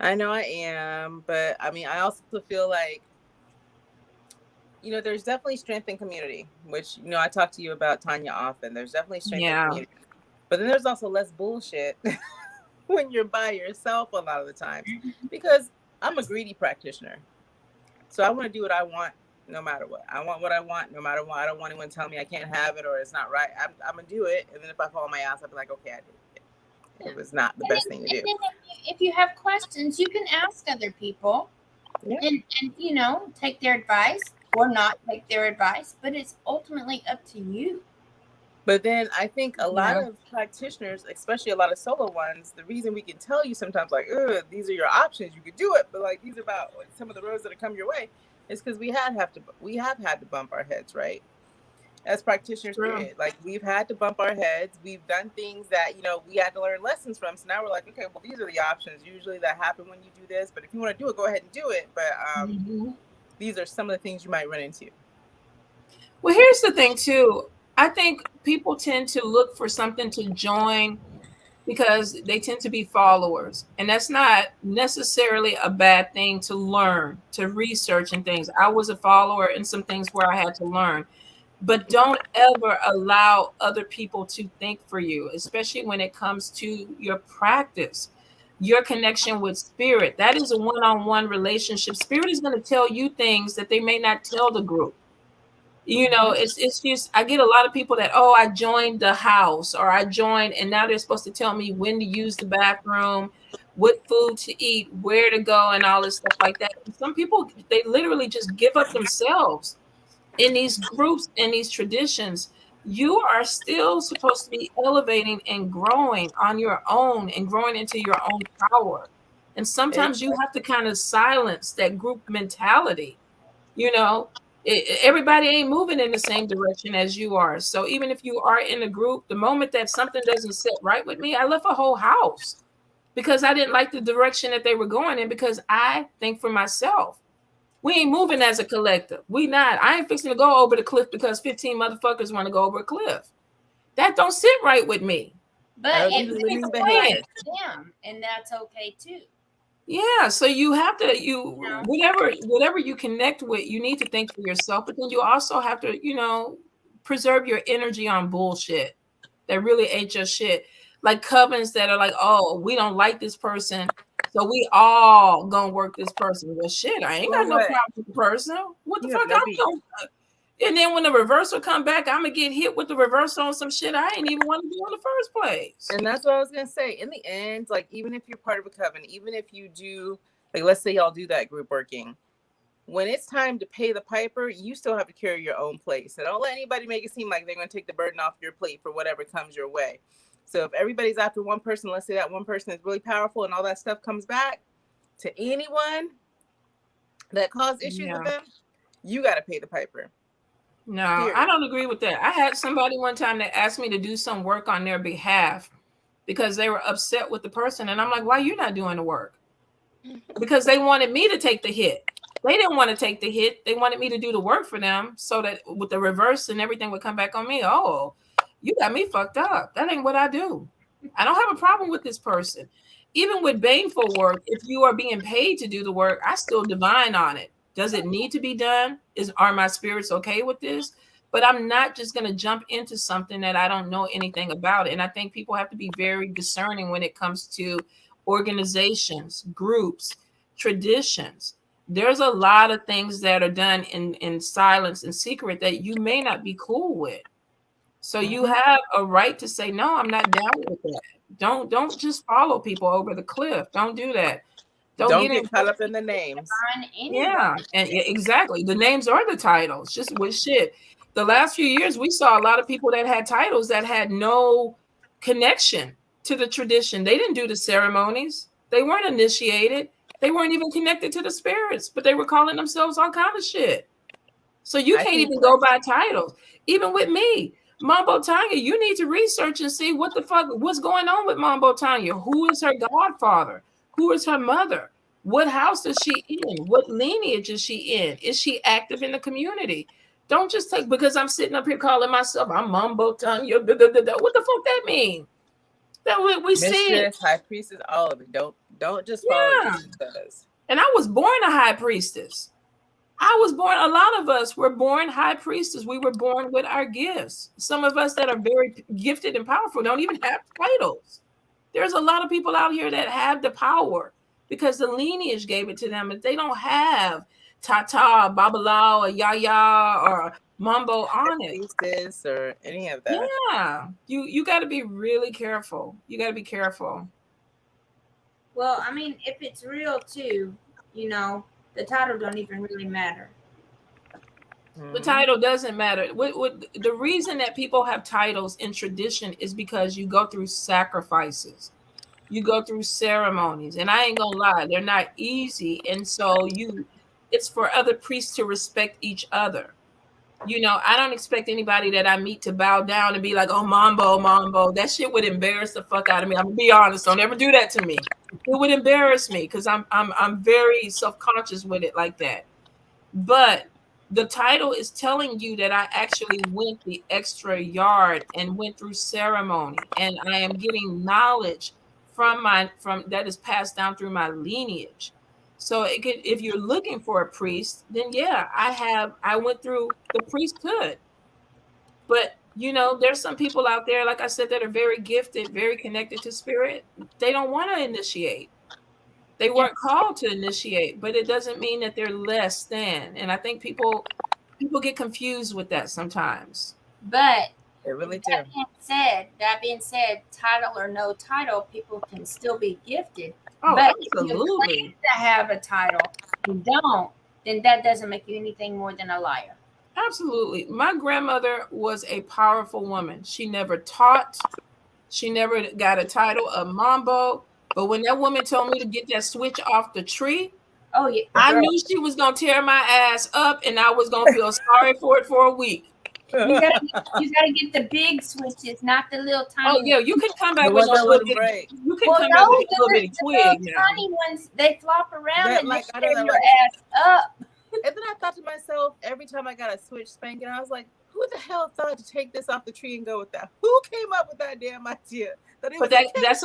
I know I am, but I mean, I also feel like, there's definitely strength in community, which, I talk to you about, Tonya, often. There's definitely strength in community. But then there's also less bullshit when you're by yourself a lot of the time, because I'm a greedy practitioner. So I want to do what I want no matter what. I want what I want no matter what. I don't want anyone to tell me I can't have it or it's not right. I'm going to do it. And then if I fall on my ass, I'll be like, okay, I did it. It was not the best thing to do. If you have questions, you can ask other people and take their advice or not take their advice, but it's ultimately up to you. But then I think a lot of practitioners, especially a lot of solo ones, the reason we can tell you sometimes like, these are your options, you could do it, but like these are about some of the roads that have come your way, is because we have had to bump our heads, right? As practitioners, period. Like we've had to bump our heads. We've done things that, we had to learn lessons from. So now we're like, okay, well, these are the options usually that happen when you do this. But if you want to do it, go ahead and do it. But these are some of the things you might run into. Well, here's the thing too. I think people tend to look for something to join because they tend to be followers. And that's not necessarily a bad thing to learn, to research and things. I was a follower in some things where I had to learn. But don't ever allow other people to think for you, especially when it comes to your practice, your connection with spirit. That is a one-on-one relationship. Spirit is going to tell you things that they may not tell the group. It's just, I get a lot of people that, I joined the house or I joined, and now they're supposed to tell me when to use the bathroom, what food to eat, where to go, and all this stuff like that. And some people, they literally just give up themselves. In these groups, in these traditions, you are still supposed to be elevating and growing on your own and growing into your own power. And sometimes you have to kind of silence that group mentality. Everybody ain't moving in the same direction as you are. So even if you are in a group, the moment that something doesn't sit right with me, I left a whole house because I didn't like the direction that they were going in, because I think for myself. We ain't moving as a collective. We not. I ain't fixing to go over the cliff because 15 motherfuckers want to go over a cliff. That don't sit right with me. But it's right for them, and that's okay too. Yeah, so you have to, whatever you connect with, you need to think for yourself, but then you also have to, preserve your energy on bullshit that really ain't your shit. Like covens that are like, we don't like this person, so we all gonna work this person. Well, shit, I ain't got no problem with the person. What the fuck I'm doing? And then when the reversal come back, I'm gonna get hit with the reversal on some shit I ain't even want to do in the first place. And that's what I was gonna say. In the end, like even if you're part of a coven, even if you do, like let's say y'all do that group working, when it's time to pay the piper, you still have to carry your own plate. So don't let anybody make it seem like they're gonna take the burden off your plate for whatever comes your way. So if everybody's after one person, let's say that one person is really powerful and all that stuff comes back to anyone that caused issues with them, you got to pay the piper. No, Period. I don't agree with that. I had somebody one time that asked me to do some work on their behalf because they were upset with the person. And I'm like, why are you not doing the work? Because they wanted me to take the hit. They didn't want to take the hit. They wanted me to do the work for them so that with the reverse and everything would come back on me. Oh, you got me fucked up. That ain't what I do. I don't have a problem with this person. Even with baneful work, if you are being paid to do the work, I still divine on it. Does it need to be done? Are my spirits okay with this? But I'm not just going to jump into something that I don't know anything about. And I think people have to be very discerning when it comes to organizations, groups, traditions. There's a lot of things that are done in silence and secret that you may not be cool with. So you have a right to say, no, I'm not down with that. Don't just follow people over the cliff. Don't do that. Don't get caught up in the names. Yeah, and exactly. The names are the titles. Just with shit. The last few years, we saw a lot of people that had titles that had no connection to the tradition. They didn't do the ceremonies. They weren't initiated. They weren't even connected to the spirits, but they were calling themselves all kind of shit. So you can't even go by titles. Even with me, Mambo Tonya, you need to research and see what the fuck, what's going on with Mambo Tonya. Who is her godfather? Who is her mother? What house is she in? What lineage is she in? Is she active in the community? Don't just take, because I'm sitting up here calling myself, I'm Mambo Tonya. What the fuck that mean? That we see it. High priestess, all of it. Don't just follow it just because. And I was born a high priestess. I was born, a lot of us were born high priestess. We were born with our gifts. Some of us that are very gifted and powerful don't even have titles. There's a lot of people out here that have the power because the lineage gave it to them. If they don't have Tata, Babala, or Yaya, or Mambo on it. Priestess or any of that. Yeah. You got to be really careful. You got to be careful. Well, I mean, if it's real too, you know, the title don't even really matter. The title doesn't matter. The reason that people have titles in tradition is because you go through sacrifices. You go through ceremonies. And I ain't gonna lie, they're not easy. And so it's for other priests to respect each other. You know, I don't expect anybody that I meet to bow down and be like, oh, Mambo. That shit would embarrass the fuck out of me. I'm gonna be honest. Don't ever do that to me. It would embarrass me because I'm very self-conscious with it like that. But the title is telling you that I actually went the extra yard and went through ceremony, and I am getting knowledge from that is passed down through my lineage. So if you're looking for a priest, then yeah, I went through the priesthood. But you know, there's some people out there, like I said, that are very gifted, very connected to spirit. They don't want to initiate. They weren't called to initiate, but it doesn't mean that they're less than. And I think people get confused with that sometimes. But they really do. That being said, title or no title, people can still be gifted. Oh, but absolutely. If you claim to have a title, you don't, then that doesn't make you anything more than a liar. Absolutely. My grandmother was a powerful woman. She never taught. She never got a title of Mambo. But when that woman told me to get that switch off the tree, oh yeah, I knew she was gonna tear my ass up, and I was gonna feel sorry for it for a week. You gotta get the big switches, not the little tiny. Oh yeah, you can come back with a little bit. You can come back with a little bitty twig. The tiny ones, they flop around and like, they tear your ass up. And then I thought to myself, every time I got a switch spanking, I was like, who the hell thought to take this off the tree and go with that? Who came up with that damn idea? But that's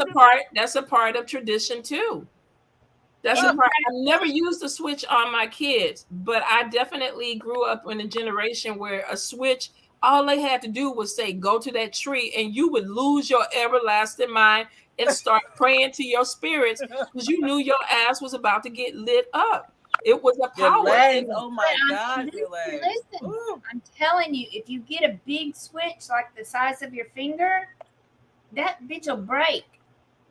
a part of tradition too. That's a part. I've never used a switch on my kids, but I definitely grew up in a generation where a switch, all they had to do was say, go to that tree, and you would lose your everlasting mind and start praying to your spirits because you knew your ass was about to get lit up. It was a power. Oh my God. Listen, I'm telling you, if you get a big switch like the size of your finger, that bitch will break.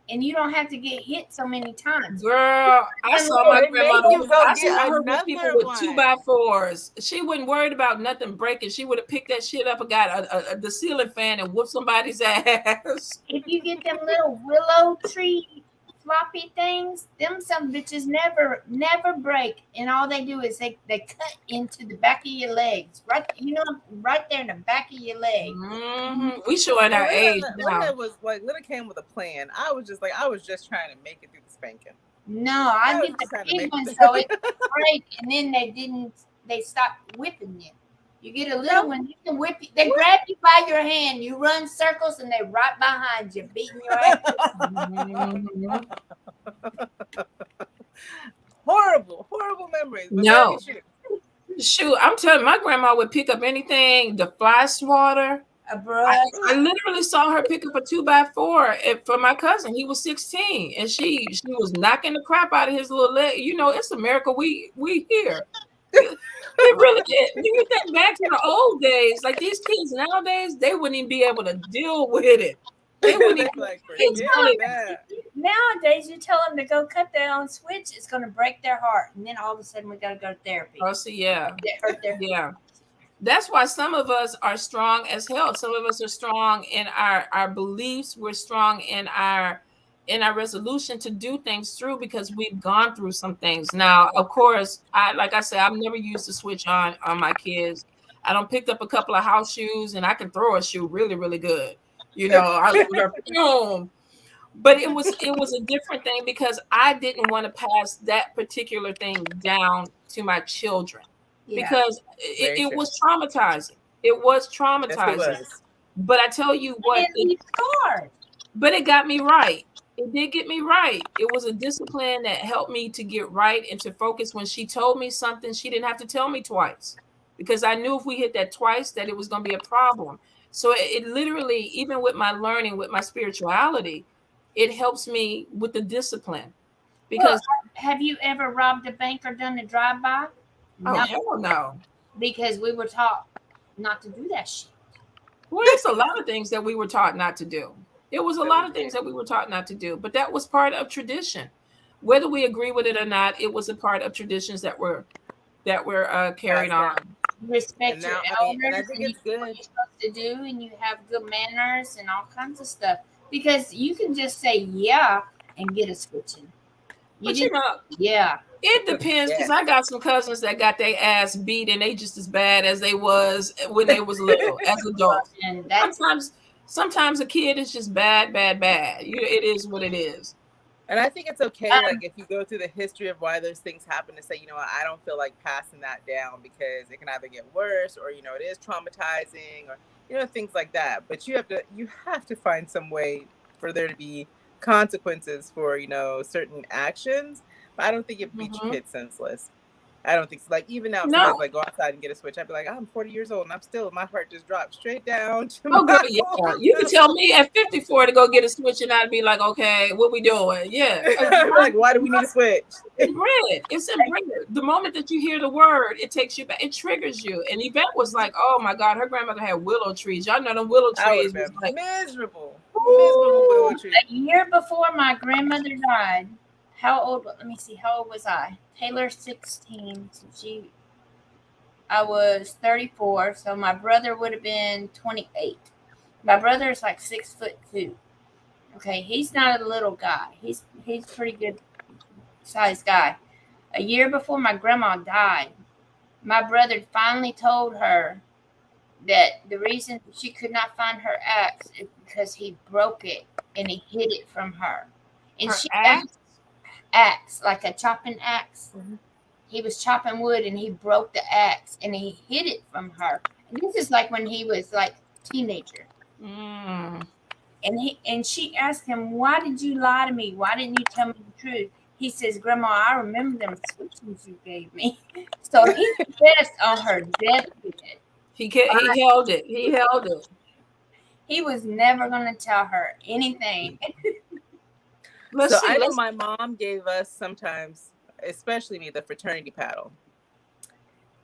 And you don't have to get hit so many times. Girl, I saw my grandmother. I saw her with people with 2x4s. She wasn't worried about nothing breaking. She would have picked that shit up and got the ceiling fan and whooped somebody's ass. If you get them little willow tree floppy things, them some bitches never break. And all they do is they cut into the back of your legs, right? Right there in the back of your leg. We showing our age now. Lynna came with a plan. I was just trying to make it through the spanking. No, I did the big one, so it break, and then they stopped whipping you. You get a little one, you can whip you. They grab you by your hand, you run circles, and they right behind you, beating your ass. Horrible memories. But no. Shoot, I'm telling you, my grandma would pick up anything, the fly swatter. I literally saw her pick up a 2x4 for my cousin. He was 16, and she was knocking the crap out of his little leg. It's America. We here. It really did. When you think back to the old days, like these kids nowadays, they wouldn't even be able to deal with it. They wouldn't even Nowadays, you tell them to go cut their own switch, it's going to break their heart, and then all of a sudden we got to go to therapy. Oh, see, yeah. That's why some of us are strong as hell. Some of us are strong in our beliefs. We're strong in our resolution to do things through because we've gone through some things. Now, of course, like I said, I've never used the switch on my kids. I don't picked up a couple of house shoes, and I can throw a shoe really, really good. But it was a different thing because I didn't want to pass that particular thing down to my children because it was traumatizing. It was traumatizing. Yes, it was. But I tell you what, but it got me right. It did get me right. It was a discipline that helped me to get right and to focus. When she told me something, she didn't have to tell me twice because I knew if we hit that twice that it was going to be a problem. So it literally, even with my learning, with my spirituality, it helps me with the discipline. Because have you ever robbed a bank or done a drive-by? No. Hell no. Because we were taught not to do that shit. Well, it's a lot of things that we were taught not to do. It was a lot of things that we were taught not to do, but that was part of tradition. Whether we agree with it or not, it was a part of traditions that were carried on. Respect your elders, and I think it's good. What you're supposed to do, and you have good manners and all kinds of stuff. Because you can just say yeah and get a switching. It depends because I got some cousins that got their ass beat and they just as bad as they was when they was little as adults. And sometimes a kid is just bad. It is what it is. And I think it's okay, like if you go through the history of why those things happen, to say, I don't feel like passing that down because it can either get worse or, it is traumatizing or, things like that. But you have to find some way for there to be consequences for, certain actions. But I don't think it beats your kids senseless. I don't think so. Like, even now, if somebody's like, go outside and get a switch, I'd be like, I'm 40 years old and I'm still, my heart just dropped straight down. You can tell me at 54 to go get a switch and I'd be like, okay, what we doing? Yeah. Like, why do we need a switch? It's inbred. The moment that you hear the word, it takes you back. It triggers you. And Yvette was like, oh my God, her grandmother had willow trees. Y'all know them willow trees was like miserable willow trees. A year before my grandmother died, how old was I? Taylor 16, so I was 34, so my brother would have been 28. My brother is like 6'2". Okay, he's not a little guy. He's pretty good sized guy. A year before my grandma died, my brother finally told her that the reason she could not find her axe is because he broke it and he hid it from her. And she axe, like a chopping axe. Mm-hmm. He was chopping wood and he broke the axe and he hid it from her. And this is like when he was like a teenager. And she asked him, why did you lie to me? Why didn't you tell me the truth? He says, Grandma, I remember them switches you gave me. So he confessed on her deathbed. He held it. He held it. He was never going to tell her anything. I know my mom gave us sometimes, especially me, the fraternity paddle.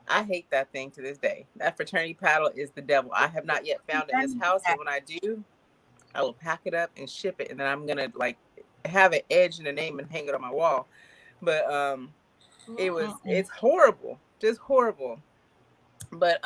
I hate that thing to this day. That fraternity paddle is the devil. I have not yet found it in this house, and when I do, I will pack it up and ship it, and then I'm gonna like have an edge and a name and hang it on my wall. But it's horrible, just horrible. But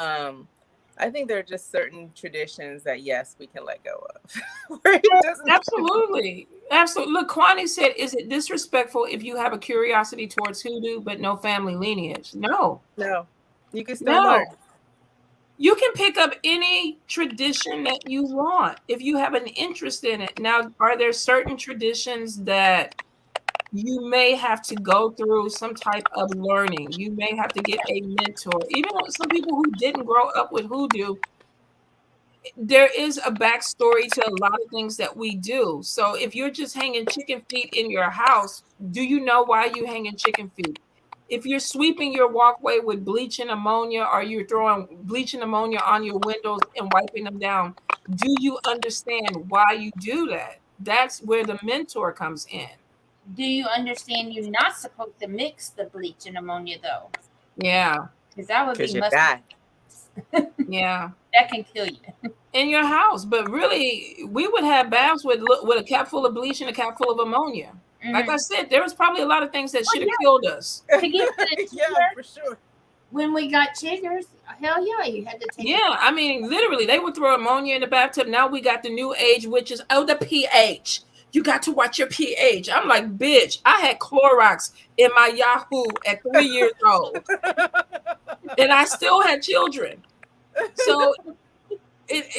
I think there are just certain traditions that yes, we can let go of. Where it doesn't Absolutely. Absolutely. Look, Kwani said, is it disrespectful if you have a curiosity towards hoodoo but no family lineage? No. No. You can still No. learn. You can pick up any tradition that you want if you have an interest in it. Now, are there certain traditions that you may have to go through some type of learning? You may have to get a mentor. Even some people who didn't grow up with hoodoo, there is a backstory to a lot of things that we do. So if you're just hanging chicken feet in your house, do you know why you hanging chicken feet? If you're sweeping your walkway with bleach and ammonia, or you're throwing bleach and ammonia on your windows and wiping them down, do you understand why you do that? That's where the mentor comes in. Do you understand you're not supposed to mix the bleach and ammonia though? Yeah. Because that would be You mustard. die. Yeah. That can kill you. In your house. But really, we would have baths with a cap full of bleach and a cap full of ammonia. Like I said, there was probably a lot of things that should have killed us. To get to the Yeah, chigger, for sure. when we got chiggers, hell yeah, you had to take Yeah, I mean, literally, they would throw ammonia in the bathtub. Now we got the new age witches. Oh, the pH. You got to watch your pH. I'm like, bitch, I had Clorox in my Yahoo at 3 years old. And I still had children. So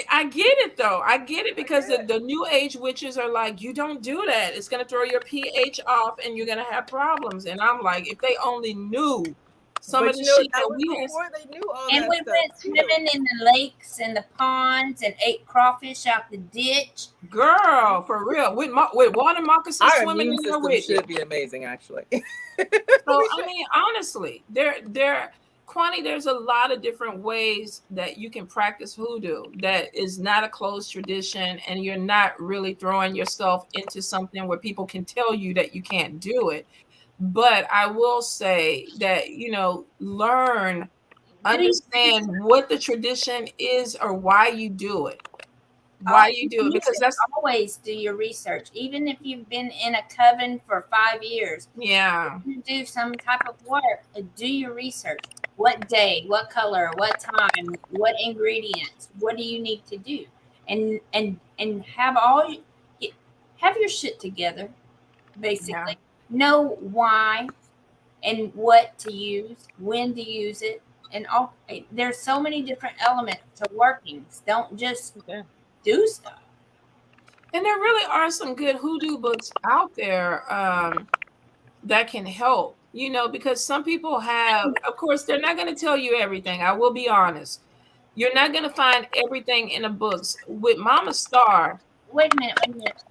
I get it, though. I get it, because the new age witches are like, you don't do that. It's going to throw your pH off and you're going to have problems. And I'm like, if they only knew some of the shit that we had. Before they knew all And that we stuff, went swimming in the lakes and the ponds and ate crawfish out the ditch. Girl, for real. With water moccasins Our swimming immune in there system with you. should be amazing, actually. So, I mean, honestly, Kwani, there's a lot of different ways that you can practice hoodoo that is not a closed tradition, and you're not really throwing yourself into something where people can tell you that you can't do it. But I will say that, learn, understand what the tradition is or why you do it. Why you do it, because that's always do your research. Even if you've been in a coven for 5 years, yeah, you do some type of work. Do your research. What day, what color, what time, what ingredients, what do you need to do, and have your shit together. Basically, know why and what to use, when to use it, and all. There's so many different elements to workings. Don't just do stuff. And there really are some good hoodoo books out there that can help, because some people have, of course, they're not going to tell you everything. I will be honest. You're not going to find everything in the books. With Mama Star. Wait a minute.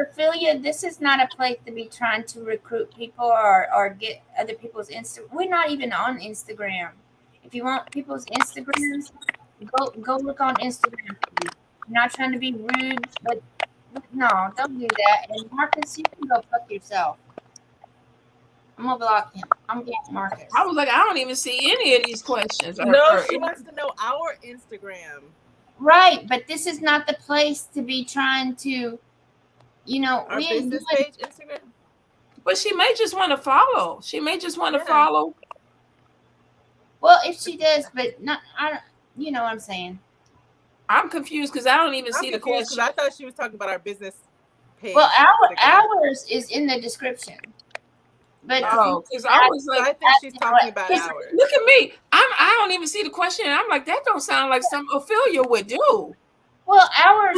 Ophelia, this is not a place to be trying to recruit people or get other people's Instagram. We're not even on Instagram. If you want people's Instagrams, go look on Instagram. I'm not trying to be rude, but no, don't do that. And Marcus, you can go fuck yourself. I'm gonna block him. I'm getting Marcus. I was like, I don't even see any of these questions. No, she wants to know our Instagram. Right, but this is not the place to be trying to, our business page, Instagram. But she may just want to follow. Follow. Well, if she does, but not, I don't. You know what I'm saying. I'm confused because I don't even see the question. I thought she was talking about our business page. Well, ours is in the description. But because I was like, I think she's talking about ours. Look at me. I don't even see the question. And I'm like, that don't sound like something Ophelia would do. Well, our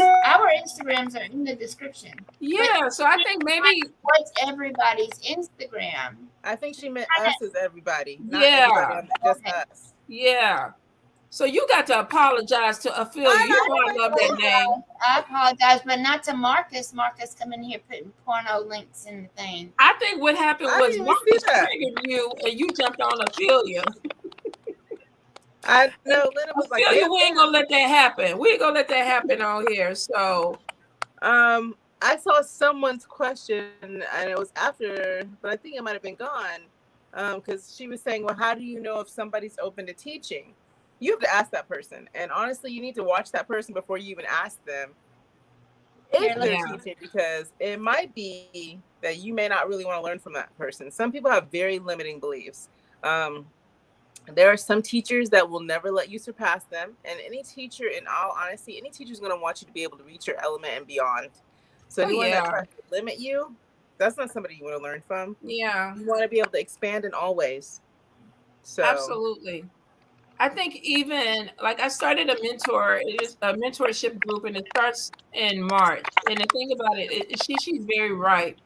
Instagrams are in the description. Yeah, so I think maybe what's everybody's Instagram? I think she meant us as everybody. Not everybody, just us. Yeah. So you got to apologize to Ophelia. You know I love that name. I apologize, but not to Marcus. Marcus come in here putting porno links in the thing. I think what happened was Marcus triggered you and you jumped on Ophelia. I know Lynna was like, Ophelia, we ain't gonna let that happen. We ain't gonna let that happen on here. So I saw someone's question and it was after, but I think it might have been gone. Because she was saying, well, how do you know if somebody's open to teaching? You have to ask that person. And honestly, you need to watch that person before you even ask them if they're teaching, because it might be that you may not really want to learn from that person. Some people have very limiting beliefs. There are some teachers that will never let you surpass them. And any teacher, in all honesty, any teacher is going to want you to be able to reach your element and beyond. So anyone that tries to limit you, that's not somebody you want to learn from. Yeah. You want to be able to expand in all ways. So Absolutely. I think even like I started a mentorship group, and it starts in March. And the thing about it, she's very right.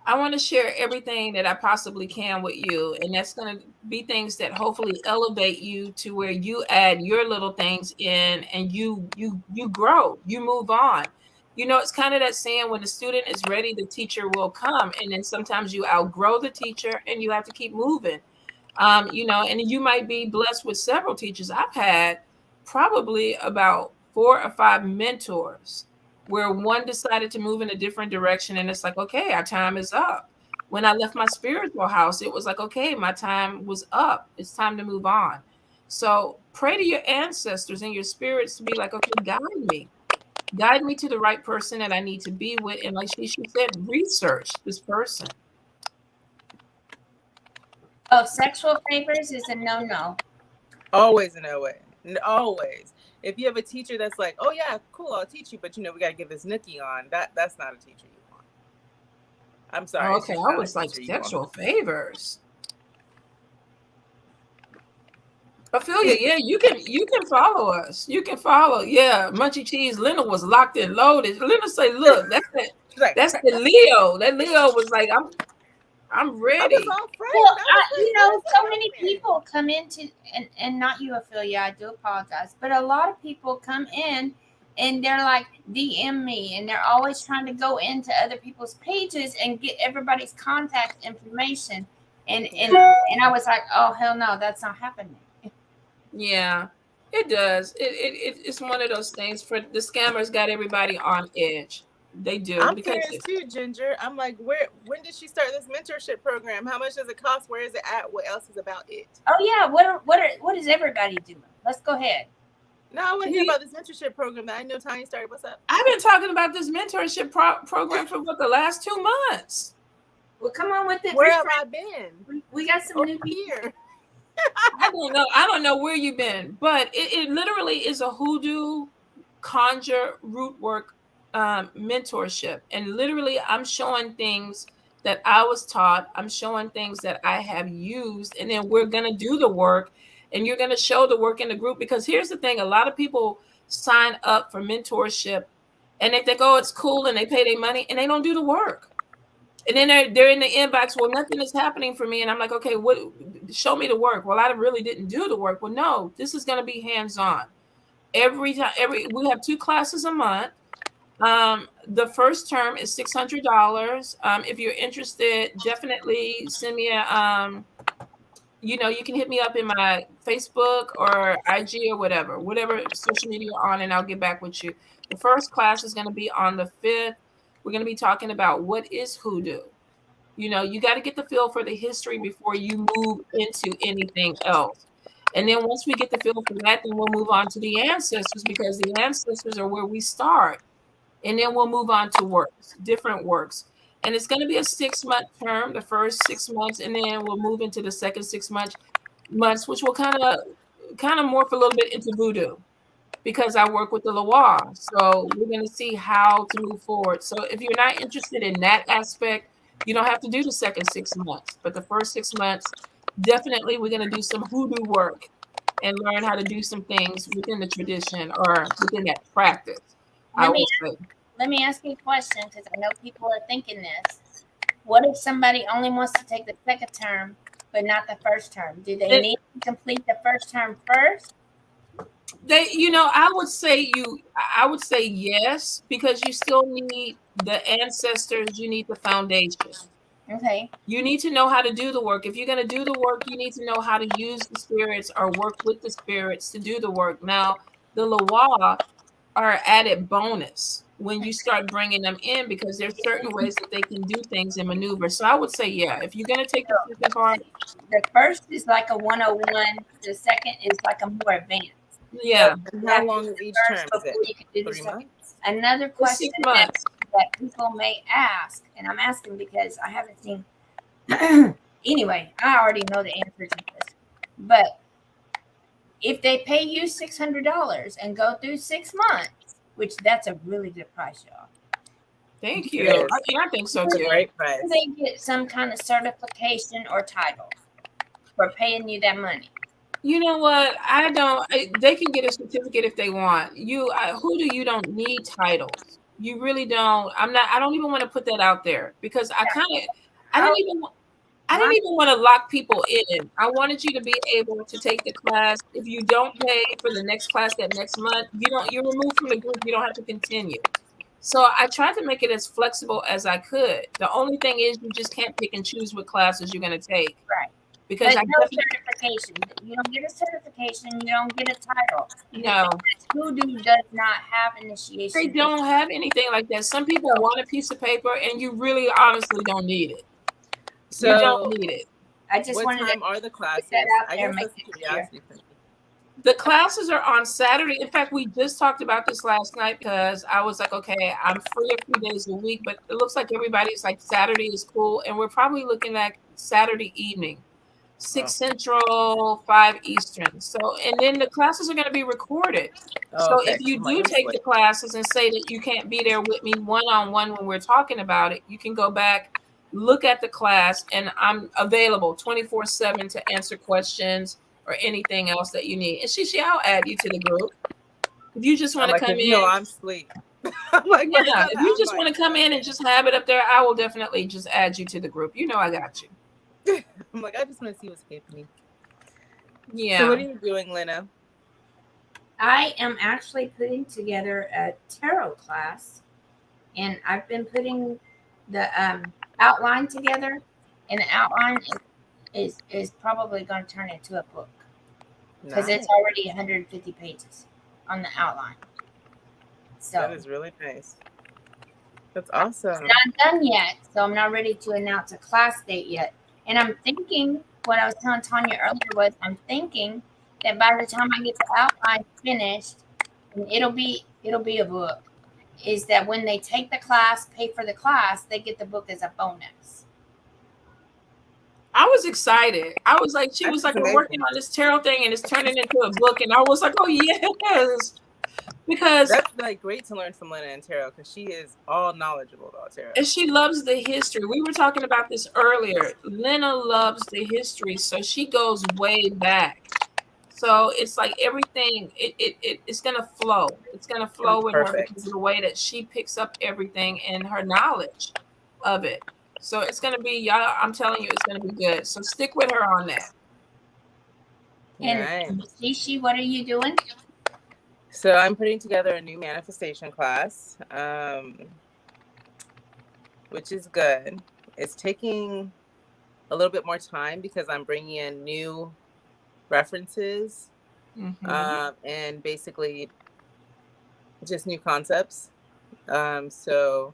I want to share everything that I possibly can with you, and that's going to be things that hopefully elevate you to where you add your little things in, and you grow, you move on. You know, it's kind of that saying, when the student is ready, the teacher will come, and then sometimes you outgrow the teacher, and you have to keep moving. You know, and you might be blessed with several teachers. I've had probably about 4 or 5 mentors where one decided to move in a different direction, and it's like, okay, our time is up. When I left my spiritual house, it was like, okay, my time was up. It's time to move on. So pray to your ancestors and your spirits to be like, okay, guide me to the right person that I need to be with. And like she said, research this person. Oh, sexual favors is a no-no. Always a no way. Always. If you have a teacher that's like, oh yeah, cool, I'll teach you, but you know, we got to get this nookie on. That's not a teacher you want. I'm sorry. Oh, okay, I was like sexual favors. Ophelia, yeah, you can follow us. You can follow. Yeah, Munchy Cheese. Lynna was locked and loaded. Lynna say, look, that's the Leo. That Leo was like, I'm ready. Well, you know, so many people come into, and not you, Ophelia, I do apologize, but a lot of people come in and they're like, DM me, and they're always trying to go into other people's pages and get everybody's contact information. And I was like, oh, hell no, that's not happening. Yeah, it does. It's one of those things. For the scammers got everybody on edge. They do. I'm curious too, Ginger. I'm like, when did she start this mentorship program? How much does it cost? Where is it at? What else is about it? Oh yeah, what is everybody doing? Let's go ahead. No, I want to hear about this mentorship program that I know Tanya started. What's up? I've been talking about this mentorship program for the last 2 months. Well, come on with it. Where have I been? We got some new here. I don't know where you've been, but it literally is a hoodoo conjure root work mentorship. And literally I'm showing things that I was taught. I'm showing things that I have used, and then we're going to do the work, and you're going to show the work in the group. Because here's the thing, a lot of people sign up for mentorship and they think, oh, it's cool, and they pay their money and they don't do the work. And then they're in the inbox, well, nothing is happening for me. And I'm like, okay, what? Show me the work. Well, I really didn't do the work. Well, no, this is going to be hands-on. Every time, we have 2 classes a month. The first term is $600. If you're interested, definitely send me a, you know, you can hit me up in my Facebook or IG or whatever social media you're on, and I'll get back with you. The first class is going to be on the 5th. We're going to be talking about what is hoodoo. You know, you got to get the feel for the history before you move into anything else. And then once we get the feel for that, then we'll move on to the ancestors, because the ancestors are where we start. And then we'll move on to works, different works. And it's going to be a 6-month term, the first 6 months, and then we'll move into the second 6 months, which will kind of morph a little bit into voodoo, because I work with the Loire. So we're going to see how to move forward. So if you're not interested in that aspect, you don't have to do the second 6 months. But the first 6 months, definitely we're going to do some hoodoo work and learn how to do some things within the tradition or within that practice. Let me ask you a question, because I know people are thinking this. What if somebody only wants to take the second term, but not the first term? Do they need to complete the first term first? I would say yes, because you still need the ancestors. You need the foundation. Okay. You need to know how to do the work. If you're going to do the work, you need to know how to use the spirits or work with the spirits to do the work. Now, the Loire are added bonus when you start bringing them in, because there's certain ways that they can do things and maneuver. So I would say, yeah, if you're going to take the second part. The first is like a 101. The second is like a more advanced. Yeah. So how long is each term? Is it 3 months? Another question that people may ask, and I'm asking because I haven't seen. Anyway, I already know the answer to this. But if they pay you $600 and go through 6 months, which that's a really good price, y'all. Thank It you. is. I think so It's a too. great price. They get some kind of certification or title for paying you that money. You know what? They can get a certificate if they want. Who do you don't need titles? You really don't. I don't even want to put that out there because I didn't even want to lock people in. I wanted you to be able to take the class. If you don't pay for the next class that next month, you're removed from the group. You don't have to continue. So I tried to make it as flexible as I could. The only thing is you just can't pick and choose what classes you're going to take. Right. Because but no certification. You don't get a certification. You don't get a title. No. Hoodoo does not have initiation. They don't have anything like that. Some people want a piece of paper, and you really honestly don't need it. So you don't need it. I just what wanted time to are the classes? put that out I there, guess make that's it curiosity for me. The classes are on Saturday. In fact, we just talked about this last night because I was like, okay, I'm free a few days a week, but it looks like everybody's like Saturday is cool, and we're probably looking at Saturday evening. 6 Central, 5 Eastern. So, and then the classes are going to be recorded. So Okay. if you do take the classes and say that you can't be there with me one-on-one when we're talking about it, you can go back, look at the class, and I'm available 24/7 to answer questions or anything else that you need. And Shishi, I'll add you to the group. If you just want to come in. No, I'm asleep. I'm like, yeah, if you just want to come in and just have it up there, I will definitely just add you to the group. You know I got you. I'm like, I just want to see what's happening. Yeah. So what are you doing, Lynna? I am actually putting together a tarot class, and I've been putting the outline together, and the outline is probably going to turn into a book because it's already 150 pages on the outline. So that is really nice. That's awesome. It's not done yet, so I'm not ready to announce a class date yet. And I'm thinking, what I was telling Tonya earlier was, I'm thinking that by the time I get the outline finished, and it'll be a book, is that when they take the class, pay for the class, they get the book as a bonus. I was excited. I was like, she was like, we're working on this tarot thing and it's turning into a book. And I was like, oh, yes. Because that's like great to learn from Lynna and tarot because she is all knowledgeable about tarot. And she loves the history. We were talking about this earlier. Lynna loves the history, so she goes way back. So it's like everything, it's going to flow. It's going to flow with her because of the way that she picks up everything and her knowledge of it. So it's going to be, y'all, I'm telling you, it's going to be good. So stick with her on that. And Shishi, what are you doing? So I'm putting together a new manifestation class, which is good. It's taking a little bit more time because I'm bringing in new references and basically just new concepts. So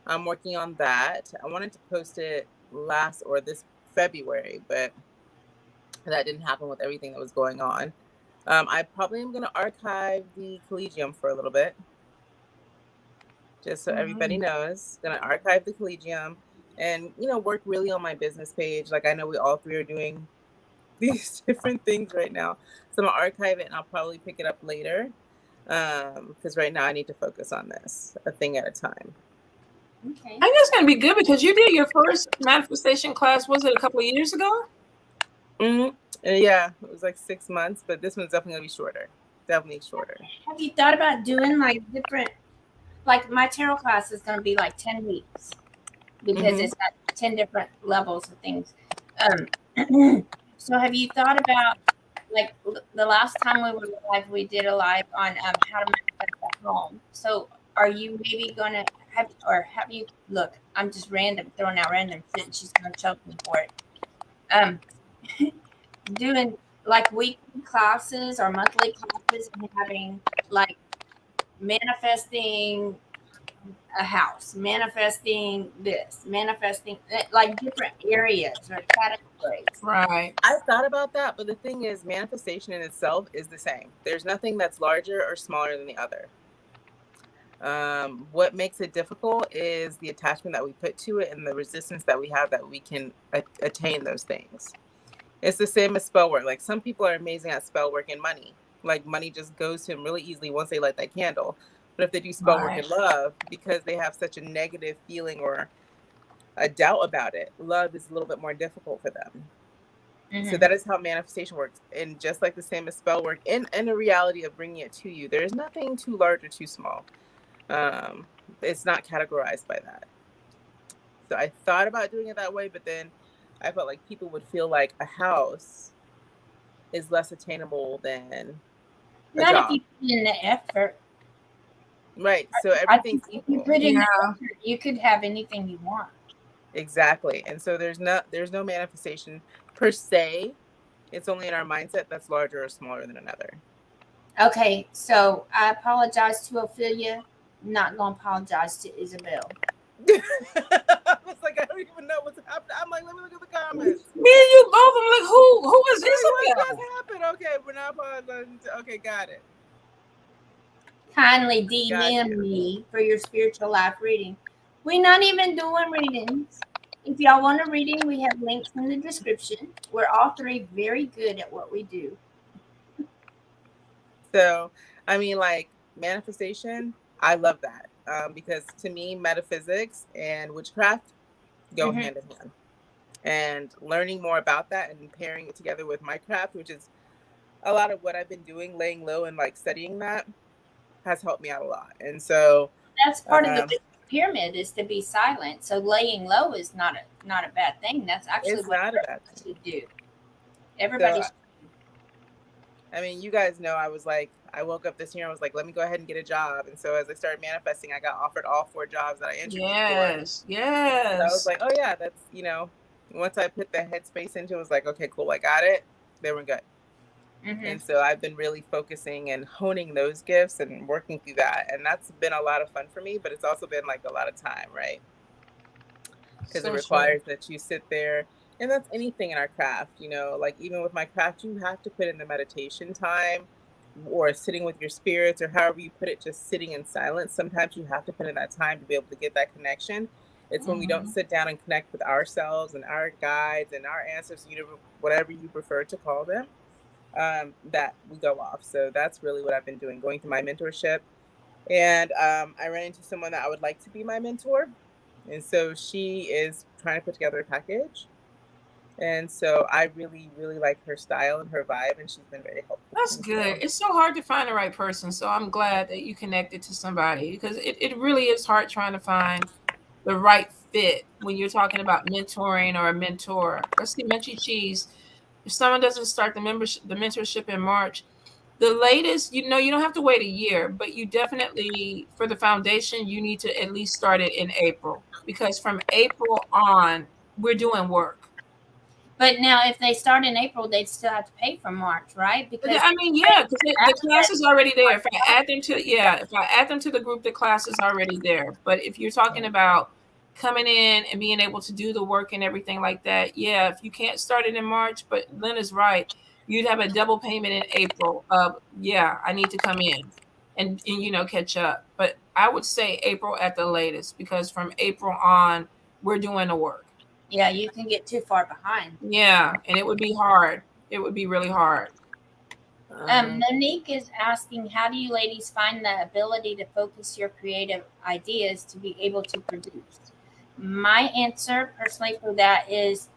I'm working on that. I wanted to post it this February, but that didn't happen with everything that was going on. I probably am going to archive the Collegium for a little bit, just so everybody knows. Going to archive the Collegium and, work really on my business page. Like I know we all three are doing these different things right now. So I'm going to archive it and I'll probably pick it up later because right now I need to focus on this, a thing at a time. Okay. I think it's going to be good because you did your first manifestation class, was it a couple of years ago? Yeah, it was like 6 months, but this one's definitely going to be shorter. Definitely shorter. Have you thought about doing like different, like my tarot class is going to be like 10 weeks because it's got 10 different levels of things. So have you thought about, like the last time we were live, we did a live on how to manifest at home. So are you maybe going to have you, look, I'm just throwing out random shit and she's going to choke me for it. Doing like weekly classes or monthly classes and having like manifesting a house, manifesting this, manifesting like different areas or categories. Right. I thought about that, but the thing is, manifestation in itself is the same. There's nothing that's larger or smaller than the other. What makes it difficult is the attachment that we put to it and the resistance that we have that we can attain those things. It's the same as spell work. Like some people are amazing at spell work and money. Like money just goes to them really easily once they light that candle. But if they do spell work Right. and love, because they have such a negative feeling or a doubt about it, love is a little bit more difficult for them. So that is how manifestation works. And just like the same as spell work and the reality of bringing it to you, there's nothing too large or too small. It's not categorized by that. So I thought about doing it that way, but then I felt like people would feel like a house is less attainable than a Not if job. you put in the effort. Right. So everything's If you equal. put in the effort, you could have anything you want. Exactly. And so there's no manifestation per se. It's only in our mindset that's larger or smaller than another. Okay, so I apologize to Ophelia. Not gonna apologize to Isabel. I was like, I don't even know what's happening. I'm like, let me look at the comments. Me and you both. I'm like, who is Isabel? What just happened? Okay, we're not apologizing. Okay, got it. Kindly DM me for your spiritual life reading. We're not even doing readings. If y'all want a reading, we have links in the description. We're all three very good at what we do. So, I mean, like manifestation, I love that because to me, metaphysics and witchcraft go hand in hand. And learning more about that and pairing it together with my craft, which is a lot of what I've been doing, laying low and like studying that, has helped me out a lot. And so that's part of the pyramid is to be silent. So laying low is not a bad thing. That's actually what everybody should do. Everybody should. I mean, you guys know I woke up this year and I was like, let me go ahead and get a job. And so as I started manifesting, I got offered all 4 jobs that I interviewed for. Yes. And I was like, oh yeah, that's, once I put the headspace into it, I was like, okay, cool, I got it. They were good. And so I've been really focusing and honing those gifts and working through that. And that's been a lot of fun for me, but it's also been like a lot of time, right? Because it requires that you sit there. And that's anything in our craft, like even with my craft, you have to put in the meditation time or sitting with your spirits or however you put it, just sitting in silence. Sometimes you have to put in that time to be able to get that connection. It's when we don't sit down and connect with ourselves and our guides and our ancestors, whatever you prefer to call them, that we go off. So that's really what I've been doing, going through my mentorship. And I ran into someone that I would like to be my mentor. And so she is trying to put together a package. And so I really, really like her style and her vibe, and she's been very helpful. That's good. It's so hard to find the right person. So I'm glad that you connected to somebody because it really is hard trying to find the right fit when you're talking about mentoring or a mentor. Let's see, Menchie Cheese. If someone doesn't start the mentorship in March, the latest, you don't have to wait a year, but you definitely, for the foundation, you need to at least start it in April because from April on, we're doing work. But now, if they start in April, they'd still have to pay for March, right? Because I mean, because the class is already there. If I add them to the group, the class is already there. But if you're talking about coming in and being able to do the work and everything like that, if you can't start it in March, but Lynna's right, you'd have a double payment in April of I need to come in and catch up. But I would say April at the latest because from April on, we're doing the work. Yeah, you can get too far behind. Yeah, and it would be hard. It would be really hard. Monique is asking, how do you ladies find the ability to focus your creative ideas to be able to produce? My answer personally for that is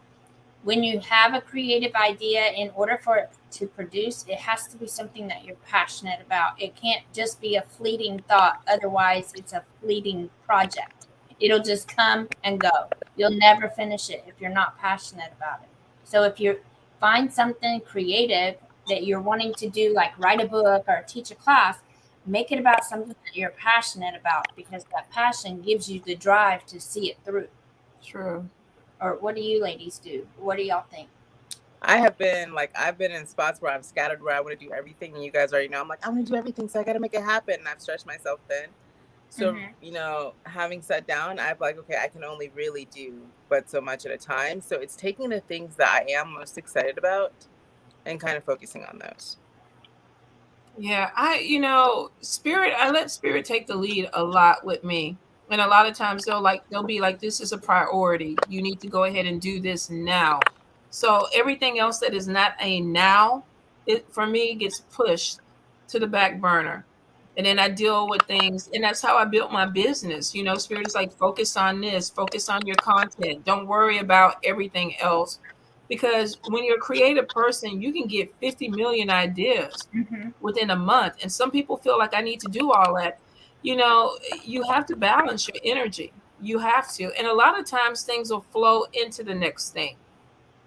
when you have a creative idea, in order for it to produce, it has to be something that you're passionate about. It can't just be a fleeting thought. Otherwise, it's a fleeting project. It'll just come and go. You'll never finish it if you're not passionate about it. So if you find something creative that you're wanting to do, like write a book or teach a class, make it about something that you're passionate about because that passion gives you the drive to see it through. True. Or what do you ladies do? What do y'all think? I've been in spots where I'm scattered, where I want to do everything. And you guys already know, I'm like, I want to do everything. So I got to make it happen. And I've stretched myself thin. So, having sat down, I'm like, okay, I can only really do but so much at a time. So it's taking the things that I am most excited about and kind of focusing on those. Yeah, I let spirit take the lead a lot with me. And a lot of times they'll be like, this is a priority. You need to go ahead and do this now. So everything else that is not a now, it for me gets pushed to the back burner. And then I deal with things, and that's how I built my business. You know, Spirit is like, focus on this, focus on your content. Don't worry about everything else. Because when you're a creative person, you can get 50 million ideas within a month. And some people feel like I need to do all that. You know, you have to balance your energy. You have to. And a lot of times things will flow into the next thing,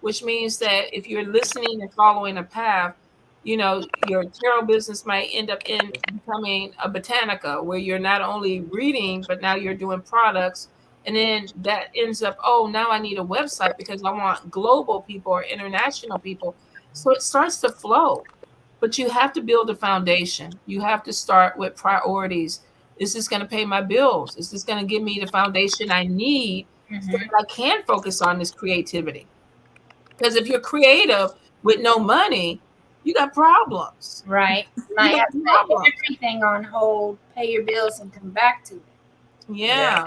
which means that if you're listening and following a path, you know, your tarot business might end up in becoming a botanica where you're not only reading, but now you're doing products. And then that ends up, oh, now I need a website because I want global people or international people. So it starts to flow. But you have to build a foundation. You have to start with priorities. Is this going to pay my bills? Is this going to give me the foundation I need so that I can focus on this creativity? Because if you're creative with no money, you got problems. Right. You Might got have to put problems. everything on hold, pay your bills, and come back to it. Yeah.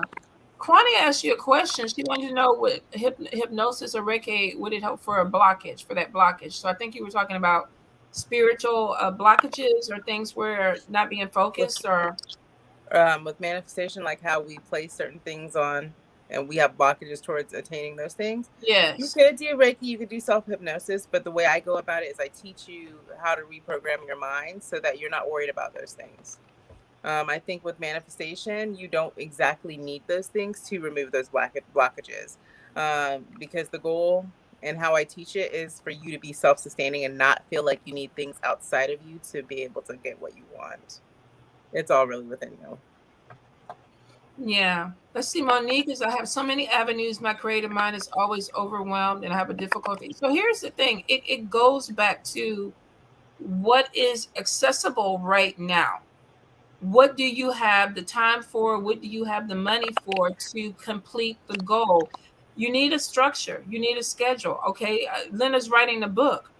Kwani asked you a question. She wanted to know what hypnosis or Reiki would it help for a blockage, for that blockage. So I think you were talking about spiritual blockages or things where not being focused or. With manifestation, like how we place certain things on and we have blockages towards attaining those things. You Yes. could do Reiki, you could do self-hypnosis, but the way I go about it is I teach you how to reprogram your mind so that you're not worried about those things. I think with manifestation, you don't exactly need those things to remove those blockages, because the goal and how I teach it is for you to be self-sustaining and not feel like you need things outside of you to be able to get what you want. It's all really within you. Yeah. Let's see, Monique, is I have so many avenues. My creative mind is always overwhelmed and I have a difficulty. So here's the thing. It goes back to what is accessible right now. What do you have the time for? What do you have the money for to complete the goal? You need a structure. You need a schedule. Okay. Lynna's writing a book.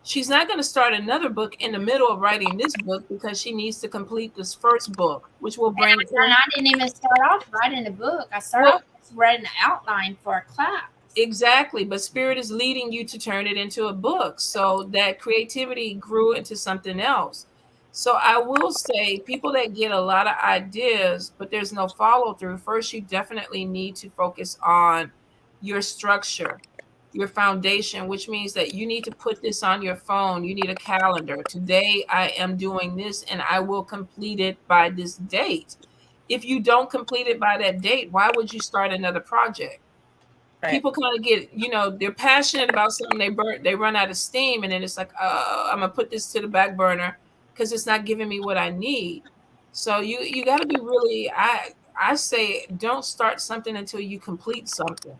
She's not going to start another book in the middle of writing this book because she needs to complete this first book, which will bring in. And I didn't even start off writing a book. I started off writing an outline for a class. Exactly. But Spirit is leading you to turn it into a book. So that creativity grew into something else. So I will say, people that get a lot of ideas, but there's no follow through, first, you definitely need to focus on your structure, your foundation, which means that you need to put this on your phone. You need a calendar. Today, I am doing this and I will complete it by this date. If you don't complete it by that date, why would you start another project? Right. People kind of get, you know, they're passionate about something, they run out of steam, and then it's like, I'm gonna put this to the back burner because it's not giving me what I need. So you got to be really, I say, don't start something until you complete something.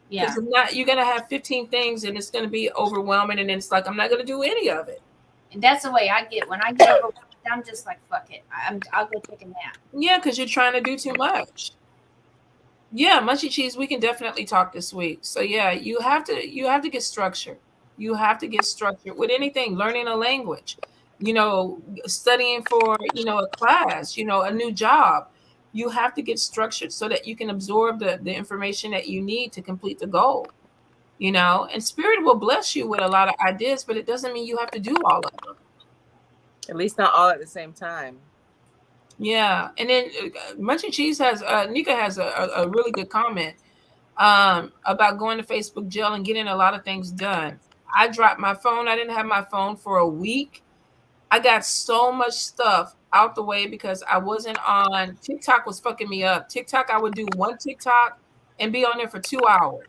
Yeah. Because if not, you're gonna have 15 things and it's gonna be overwhelming, and then it's like, I'm not gonna do any of it. And that's the way I get when I get overwhelmed. I'm just like, fuck it. I'll go take a nap. Yeah, because you're trying to do too much. Yeah, Munchy Cheese, we can definitely talk this week. So yeah, you have to get structured. You have to get structured with anything, learning a language, you know, studying for, you know, a class, you know, a new job. You have to get structured so that you can absorb the information that you need to complete the goal. You know, and Spirit will bless you with a lot of ideas, but it doesn't mean you have to do all of them. At least not all at the same time. Yeah, and then Munchy Cheese has Nika has a really good comment about going to Facebook jail and getting a lot of things done. I dropped my phone. I didn't have my phone for a week. I got so much stuff out the way because I wasn't on TikTok. Was fucking me up. TikTok, I would do one TikTok and be on there for 2 hours.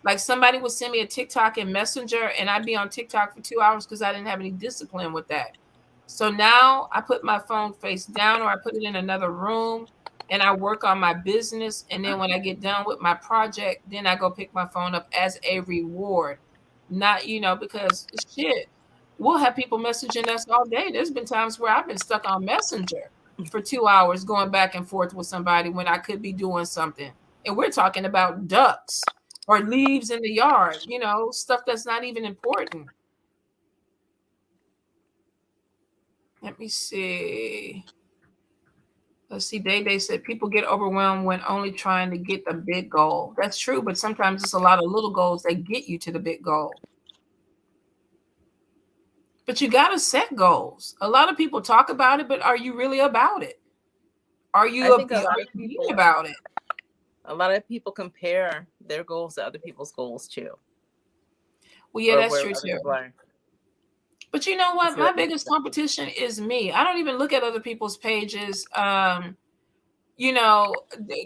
Like somebody would send me a TikTok in Messenger and I'd be on TikTok for 2 hours because I didn't have any discipline with that. So now I put my phone face down or I put it in another room and I work on my business. And then when I get done with my project, then I go pick my phone up as a reward. Not, you know, because shit, we'll have people messaging us all day. There's been times where I've been stuck on Messenger for 2 hours going back and forth with somebody when I could be doing something. And we're talking about ducks or leaves in the yard, you know, stuff that's not even important. Let me see. Let's see. Day said people get overwhelmed when only trying to get the big goal. That's true, but sometimes it's a lot of little goals that get you to the big goal. But you got to set goals. A lot of people talk about it, but are you really about it? Are you about it? A lot of people compare their goals to other people's goals too. Well, yeah, that's true too. But you know what? My biggest competition is me. I don't even look at other people's pages. You know,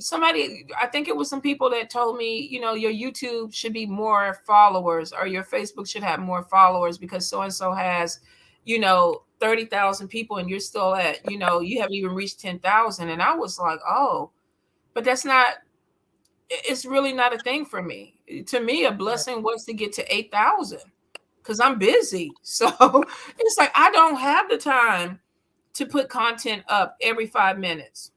somebody, I think it was some people that told me, you know, your YouTube should be more followers or your Facebook should have more followers because so-and-so has, you know, 30,000 people and you're still at, you know, you haven't even reached 10,000. And I was like, oh, but that's not, it's really not a thing for me. To me, a blessing was to get to 8,000 because I'm busy. So it's like, I don't have the time to put content up every 5 minutes.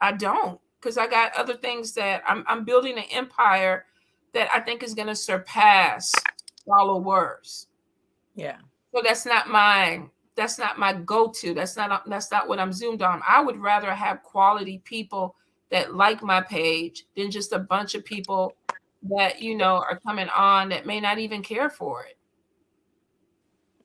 I don't, because I got other things that I'm building an empire that I think is going to surpass followers. Yeah. So that's not my go-to. That's not what I'm zoomed on. I would rather have quality people that like my page than just a bunch of people that, you know, are coming on that may not even care for it.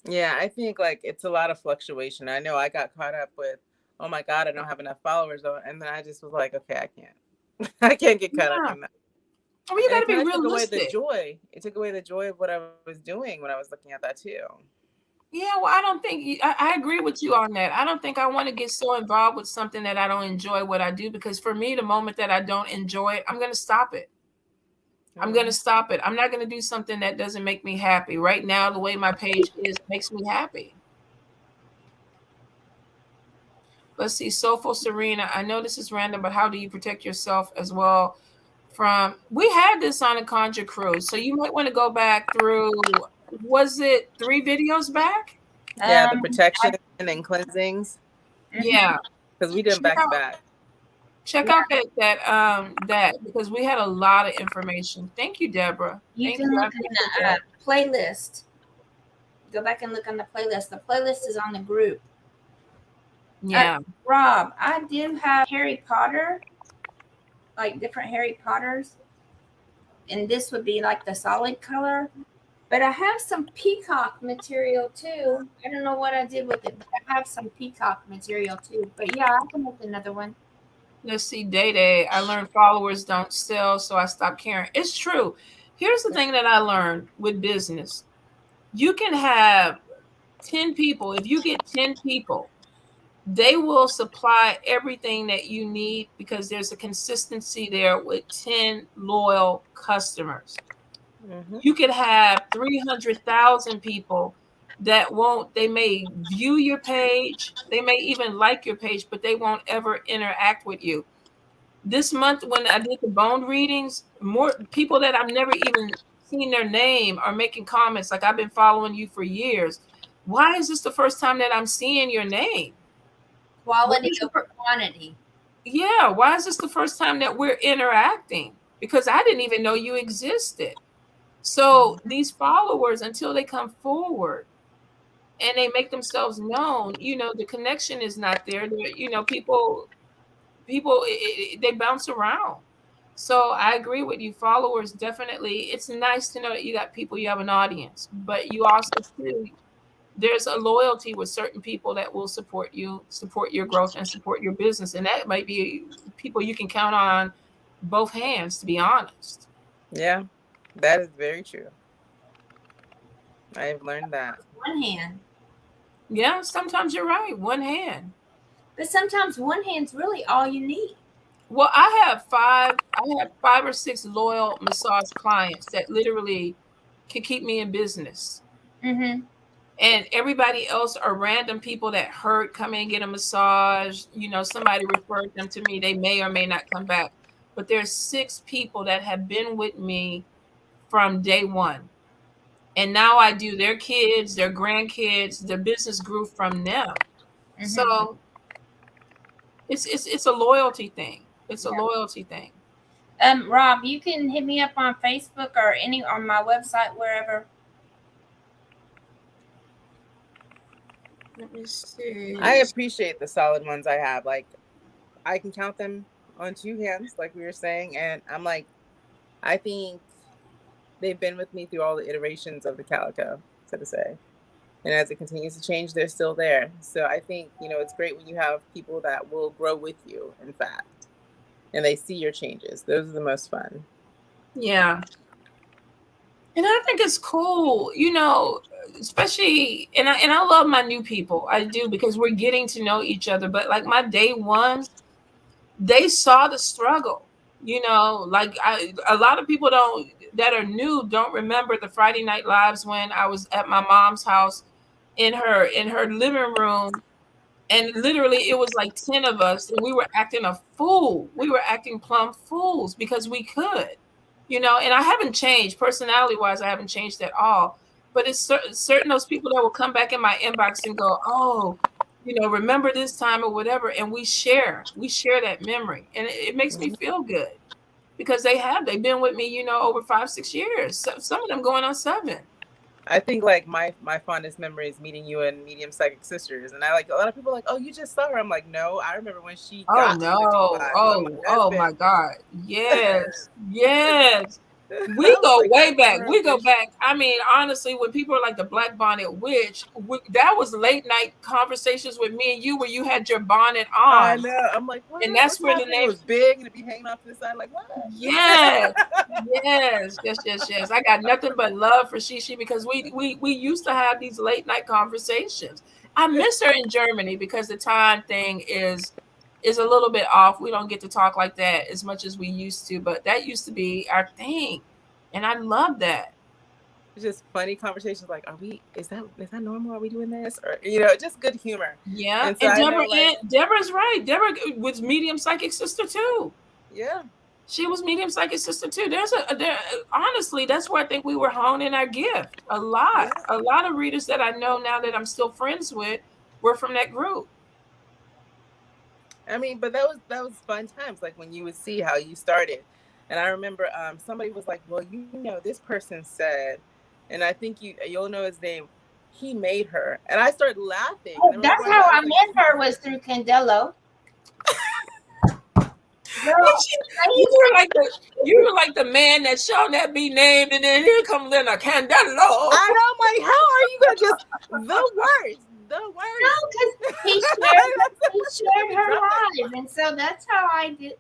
Yeah, I think like it's a lot of fluctuation. I know I got caught up with, oh my God, I don't have enough followers. And then I just was like, okay, I can't. I can't get caught up in that. Well, you got to be realistic. It took away the joy of what I was doing when I was looking at that too. Yeah, well, I don't think, I agree with you on that. I don't think I want to get so involved with something that I don't enjoy what I do, because for me, the moment that I don't enjoy it, I'm going to stop it. I'm going to stop it. I'm not going to do something that doesn't make me happy. Right now, the way my page is makes me happy. Let's see. Soulful Serena. I know this is random, but how do you protect yourself as well from, we had this on a Conjure cruise, so you might want to go back through, was it 3 videos back? Yeah, the protection and cleansings. Yeah. Because we did them back to back. Check out that because we had a lot of information. Thank you, Deborah. You can look in the playlist. Go back and look on the playlist. The playlist is on the group. Yeah. Rob, I do have Harry Potter, like different Harry Potters. And this would be like the solid color. But I have some peacock material too. I don't know what I did with it, but I have some peacock material too. But yeah, I can make another one. Let's see, Day. I learned followers don't sell, so I stopped caring. It's true. Here's the thing that I learned with business. You can have 10 people. If you get 10 people, they will supply everything that you need because there's a consistency there with 10 loyal customers. Mm-hmm. You could have 300,000 people that they may view your page, they may even like your page, but they won't ever interact with you. This month, when I did the bone readings, more people that I've never even seen their name are making comments like, I've been following you for years. Why is this the first time that I'm seeing your name? Quality over quantity. Yeah, why is this the first time that we're interacting? Because I didn't even know you existed. So these followers, until they come forward and they make themselves known, you know, the connection is not there. You know, people, they bounce around. So I agree with you. Followers, definitely. It's nice to know that you got people, you have an audience, but you also too, there's a loyalty with certain people that will support you, support your growth, and support your business. And that might be people you can count on both hands, to be honest. Yeah, that is very true. I've learned that. One hand. Yeah, sometimes you're right. One hand. But sometimes one hand's really all you need. Well, I have 5 or 6 loyal massage clients that literally can keep me in business. Mm-hmm. And everybody else are random people that heard come in and get a massage. You know, somebody referred them to me. They may or may not come back. But there's 6 people that have been with me from day one. And now I do their kids, their grandkids, their business grew from them. Mm-hmm. So it's a loyalty thing. It's a loyalty thing. Rob, you can hit me up on Facebook or on my website, wherever. Let me see. I appreciate the solid ones I have. Like, I can count them on two hands, like we were saying. And I'm like, I think they've been with me through all the iterations of the Calico, so to say. And as it continues to change, they're still there. So I think, it's great when you have people that will grow with you, in fact, and they see your changes. Those are the most fun. Yeah. And I think it's cool, especially, and I love my new people. I do, because we're getting to know each other. But like my day ones, they saw the struggle, like a lot of people that are new don't remember the Friday night lives when I was at my mom's house in her living room, and literally it was like 10 of us, and we were acting a fool. We were acting plumb fools because we could, and I haven't changed personality wise. I haven't changed at all. But it's certain those people that will come back in my inbox and go, oh, remember this time or whatever. And we share that memory. And it makes me feel good, because they've been with me, over 5-6 years. Some of them going on 7. I think like my fondest memory is meeting you and Medium Psychic Sisters, and I like a lot of people are like, oh, you just saw her. I'm like, no, I remember when she got to the Diva. Oh my God, yes. We go like, way back. We go back. I mean, honestly, when people are like the Black Bonnet Witch, that was late night conversations with me and you, where you had your bonnet on. I know. I'm like, what? And that's where the name was big and it'd be hanging off to the side. Like, what? Yes. I got nothing but love for Shishi, because we used to have these late night conversations. I miss her in Germany because the time thing is a little bit off. We don't get to talk like that as much as we used to, but that used to be our thing. And I love that. It's just funny conversations like, is that normal? Are we doing this? Or, just good humor. Yeah. And so Deborah's right. Deborah was Medium Psychic Sister too. Yeah. She was Medium Psychic Sister too. Honestly, that's where I think we were honing our gift. A lot of readers that I know now that I'm still friends with were from that group. I mean, but that was fun times, like when you would see how you started. And I remember somebody was like, well, this person said, and I think you'll know his name, he made her. And I started laughing. Oh, that's how I met her, was through Candelo. You were like the man that shall not be named, and then here come Lynna Candelo. I know, I'm like, how are you gonna just the words? No, because he shared her live, and so that's how I did.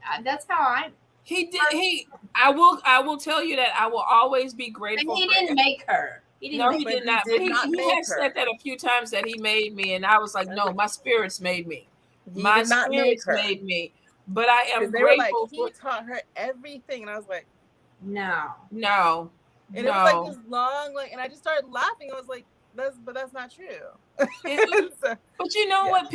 He did. I will tell you that I will always be grateful. And he didn't make her. He did not. But he has said that a few times, that he made me, and I was like, no, my spirits made me. My spirits made me. But I am grateful. He taught her everything, and I was like, no. And it was like this long, and I just started laughing. I was like, that's not true. But you know what?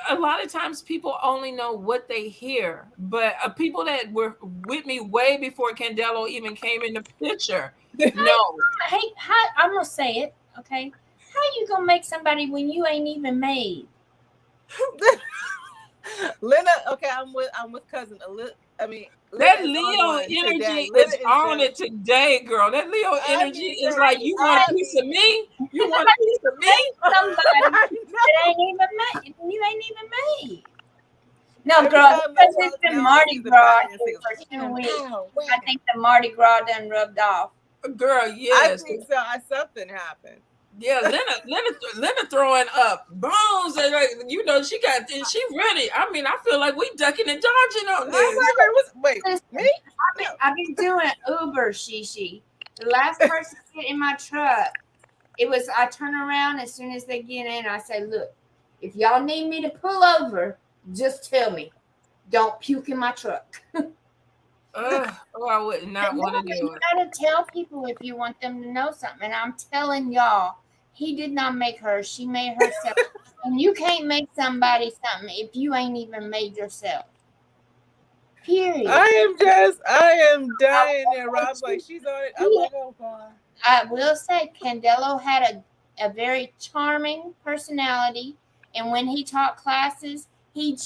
A lot of times people only know what they hear. But people that were with me way before Candelo even came in the picture, no. Hey, I'm gonna say it, okay? How you gonna make somebody when you ain't even made? Lynna, okay, I'm with cousin. That Leo energy is on it today, girl. That Leo energy is like, you want a piece of me? You want a piece of me? Somebody that ain't even made. You ain't even made. No, girl, because it's the Mardi Gras for 2 weeks. I think the Mardi Gras done rubbed off. Girl, yes. I think so. Something happened. Yeah, Lynna throwing up bones, and she ready. I mean, I feel like we ducking and dodging on this. Wait, me? I've been doing Uber, Shishi. The last person to get in my truck, I turn around as soon as they get in. I say, look, if y'all need me to pull over, just tell me. Don't puke in my truck. I would not want to do it. You gotta tell people if you want them to know something. And I'm telling y'all, he did not make her. She made herself. And you can't make somebody something if you ain't even made yourself. Period. I am dying there, Rob. Like, she's on it. I'm like, oh God. I will say, Candelo had a very charming personality. And when he taught classes, he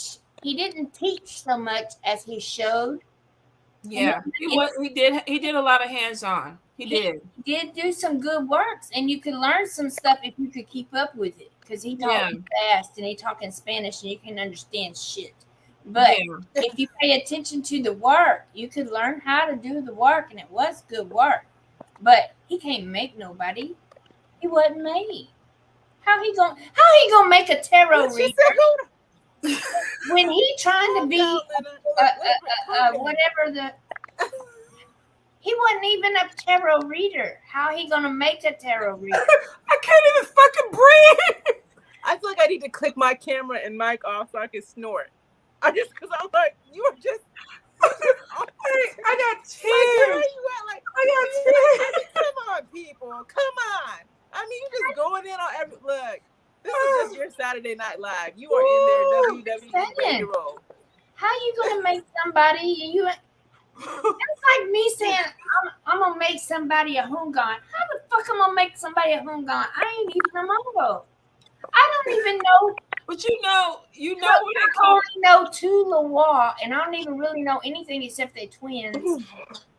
didn't teach so much as he showed. Yeah, he did a lot of hands-on. He did do some good works, and you can learn some stuff if you could keep up with it, because he taught fast and he talked in Spanish and you can understand shit. But Yeah. if you pay attention to the work, you could learn how to do the work, and it was good work. But he can't make nobody. He wasn't made. How he gonna make a tarot She reader said, "Who?" when he trying to Calm be down, Lynna. Calm down. whatever the he wasn't even a tarot reader. How he gonna make a tarot reader? I can't even fucking breathe. I feel like I need to click my camera and mic off so I can snort. Because I'm like, you were just. I got tears. Like, where you at? Like, I got tears. I mean, come on, people. Come on. I mean, you just going in on every look. This is just your Saturday Night Live. You are in there WWE ready to roll. How you gonna make somebody it's like me saying I'm gonna make somebody a hungan. How the fuck I'm gonna make somebody a hungan? I ain't even a Mambo. I don't even know. But you know when it I comes. only know two Lawar, and I don't even really know anything except they're twins.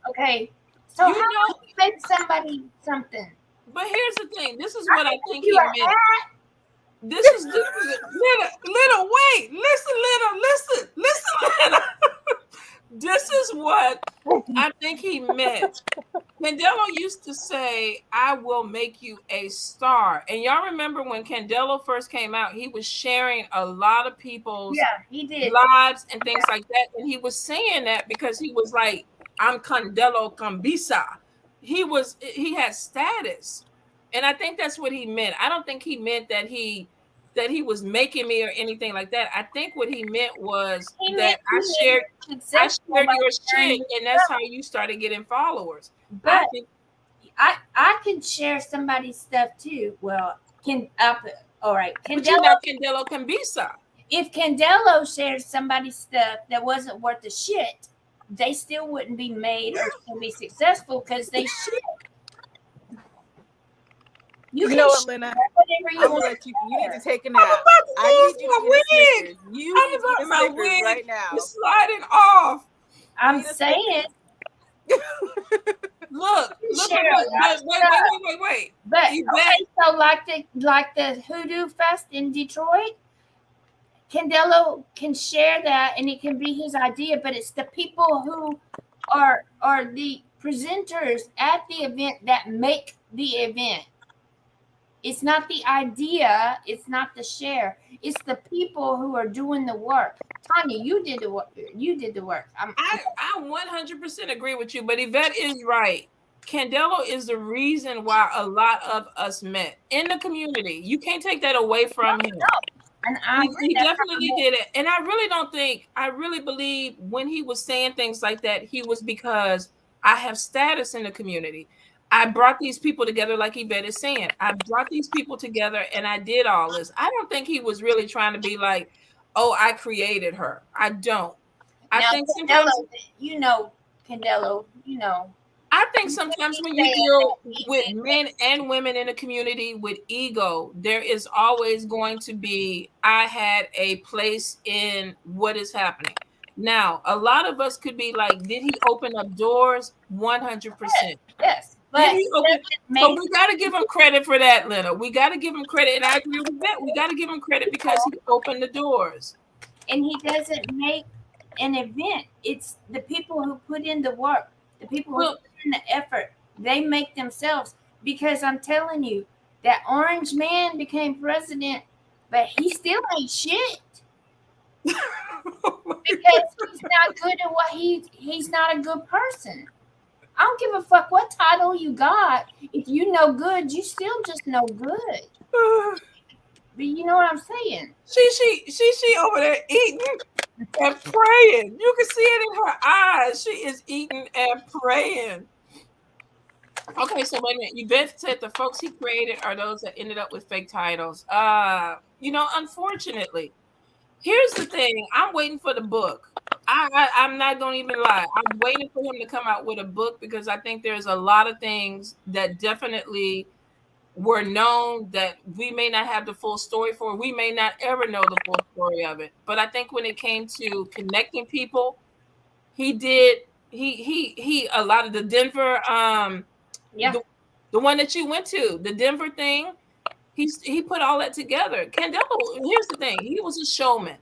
Okay, so You how know- do you make somebody something? But here's the thing. This is what I think he You a meant. hat? This is Lynna, wait, listen, Lynna. This is what I think he meant. Candelo used to say, "I will make you a star." And y'all remember when Candelo first came out, he was sharing a lot of people's he did. lives and things like that. And he was saying that because he was like, "I'm Candelo Cambisa." He had status. And I think that's what he meant. I don't think he meant that he was making me or anything like that. I think what he meant was that I shared your shit, and that's how you started getting followers. But I can share somebody's stuff too. Well, all right. But you're not Candelo Cambisa. If Candelo shared somebody's stuff that wasn't worth a shit, they still wouldn't be made or still be successful because they shit. You know what, Lynna? Whatever you want. You need to take a nap. I need you to get a Snickers. You need to get a Snickers right now. It's sliding off. I'm saying. Look. Wait. But okay, so like the Hoodoo Fest in Detroit, Candelo can share that and it can be his idea, but it's the people who are the presenters at the event that make the event. It's not the idea, it's not the share. It's the people who are doing the work. Tonya, you did the work. I 100% agree with you, but Yvette is right. Candelo is the reason why a lot of us met in the community. You can't take that away from him. And he definitely did it. And I really believe when he was saying things like that, he was because I have status in the community. I brought these people together, like Yvette is saying. I brought these people together and I did all this. I don't think he was really trying to be like, oh, I created her. I don't. I think sometimes, Candelo, I think sometimes when you deal with men and women in a community with ego, there is always going to be, I had a place in what is happening. Now, a lot of us could be like, did he open up doors? 100%. Yes. But so we got to give him credit for that, Lynna. We got to give him credit. And I agree with that. We got to give him credit because he opened the doors. And he doesn't make an event. It's the people who put in the work, the people who put in the effort. They make themselves. Because I'm telling you, that orange man became president, but he still ain't shit. Because he's not good at what he's not a good person. I don't give a fuck what title you got. If you know good, you still just know good. But you know what I'm saying? She over there eating and praying. You can see it in her eyes. She is eating and praying. Okay, so wait a minute. Yvette said the folks he created are those that ended up with fake titles. Unfortunately, here's the thing. I'm waiting for the book. I'm not going to even lie. I'm waiting for him to come out with a book because I think there's a lot of things that definitely were known that we may not have the full story for. We may not ever know the full story of it. But I think when it came to connecting people, he did. He a lot of the Denver, the one that you went to, the Denver thing. He put all that together. Candelo, here's the thing. He was a showman.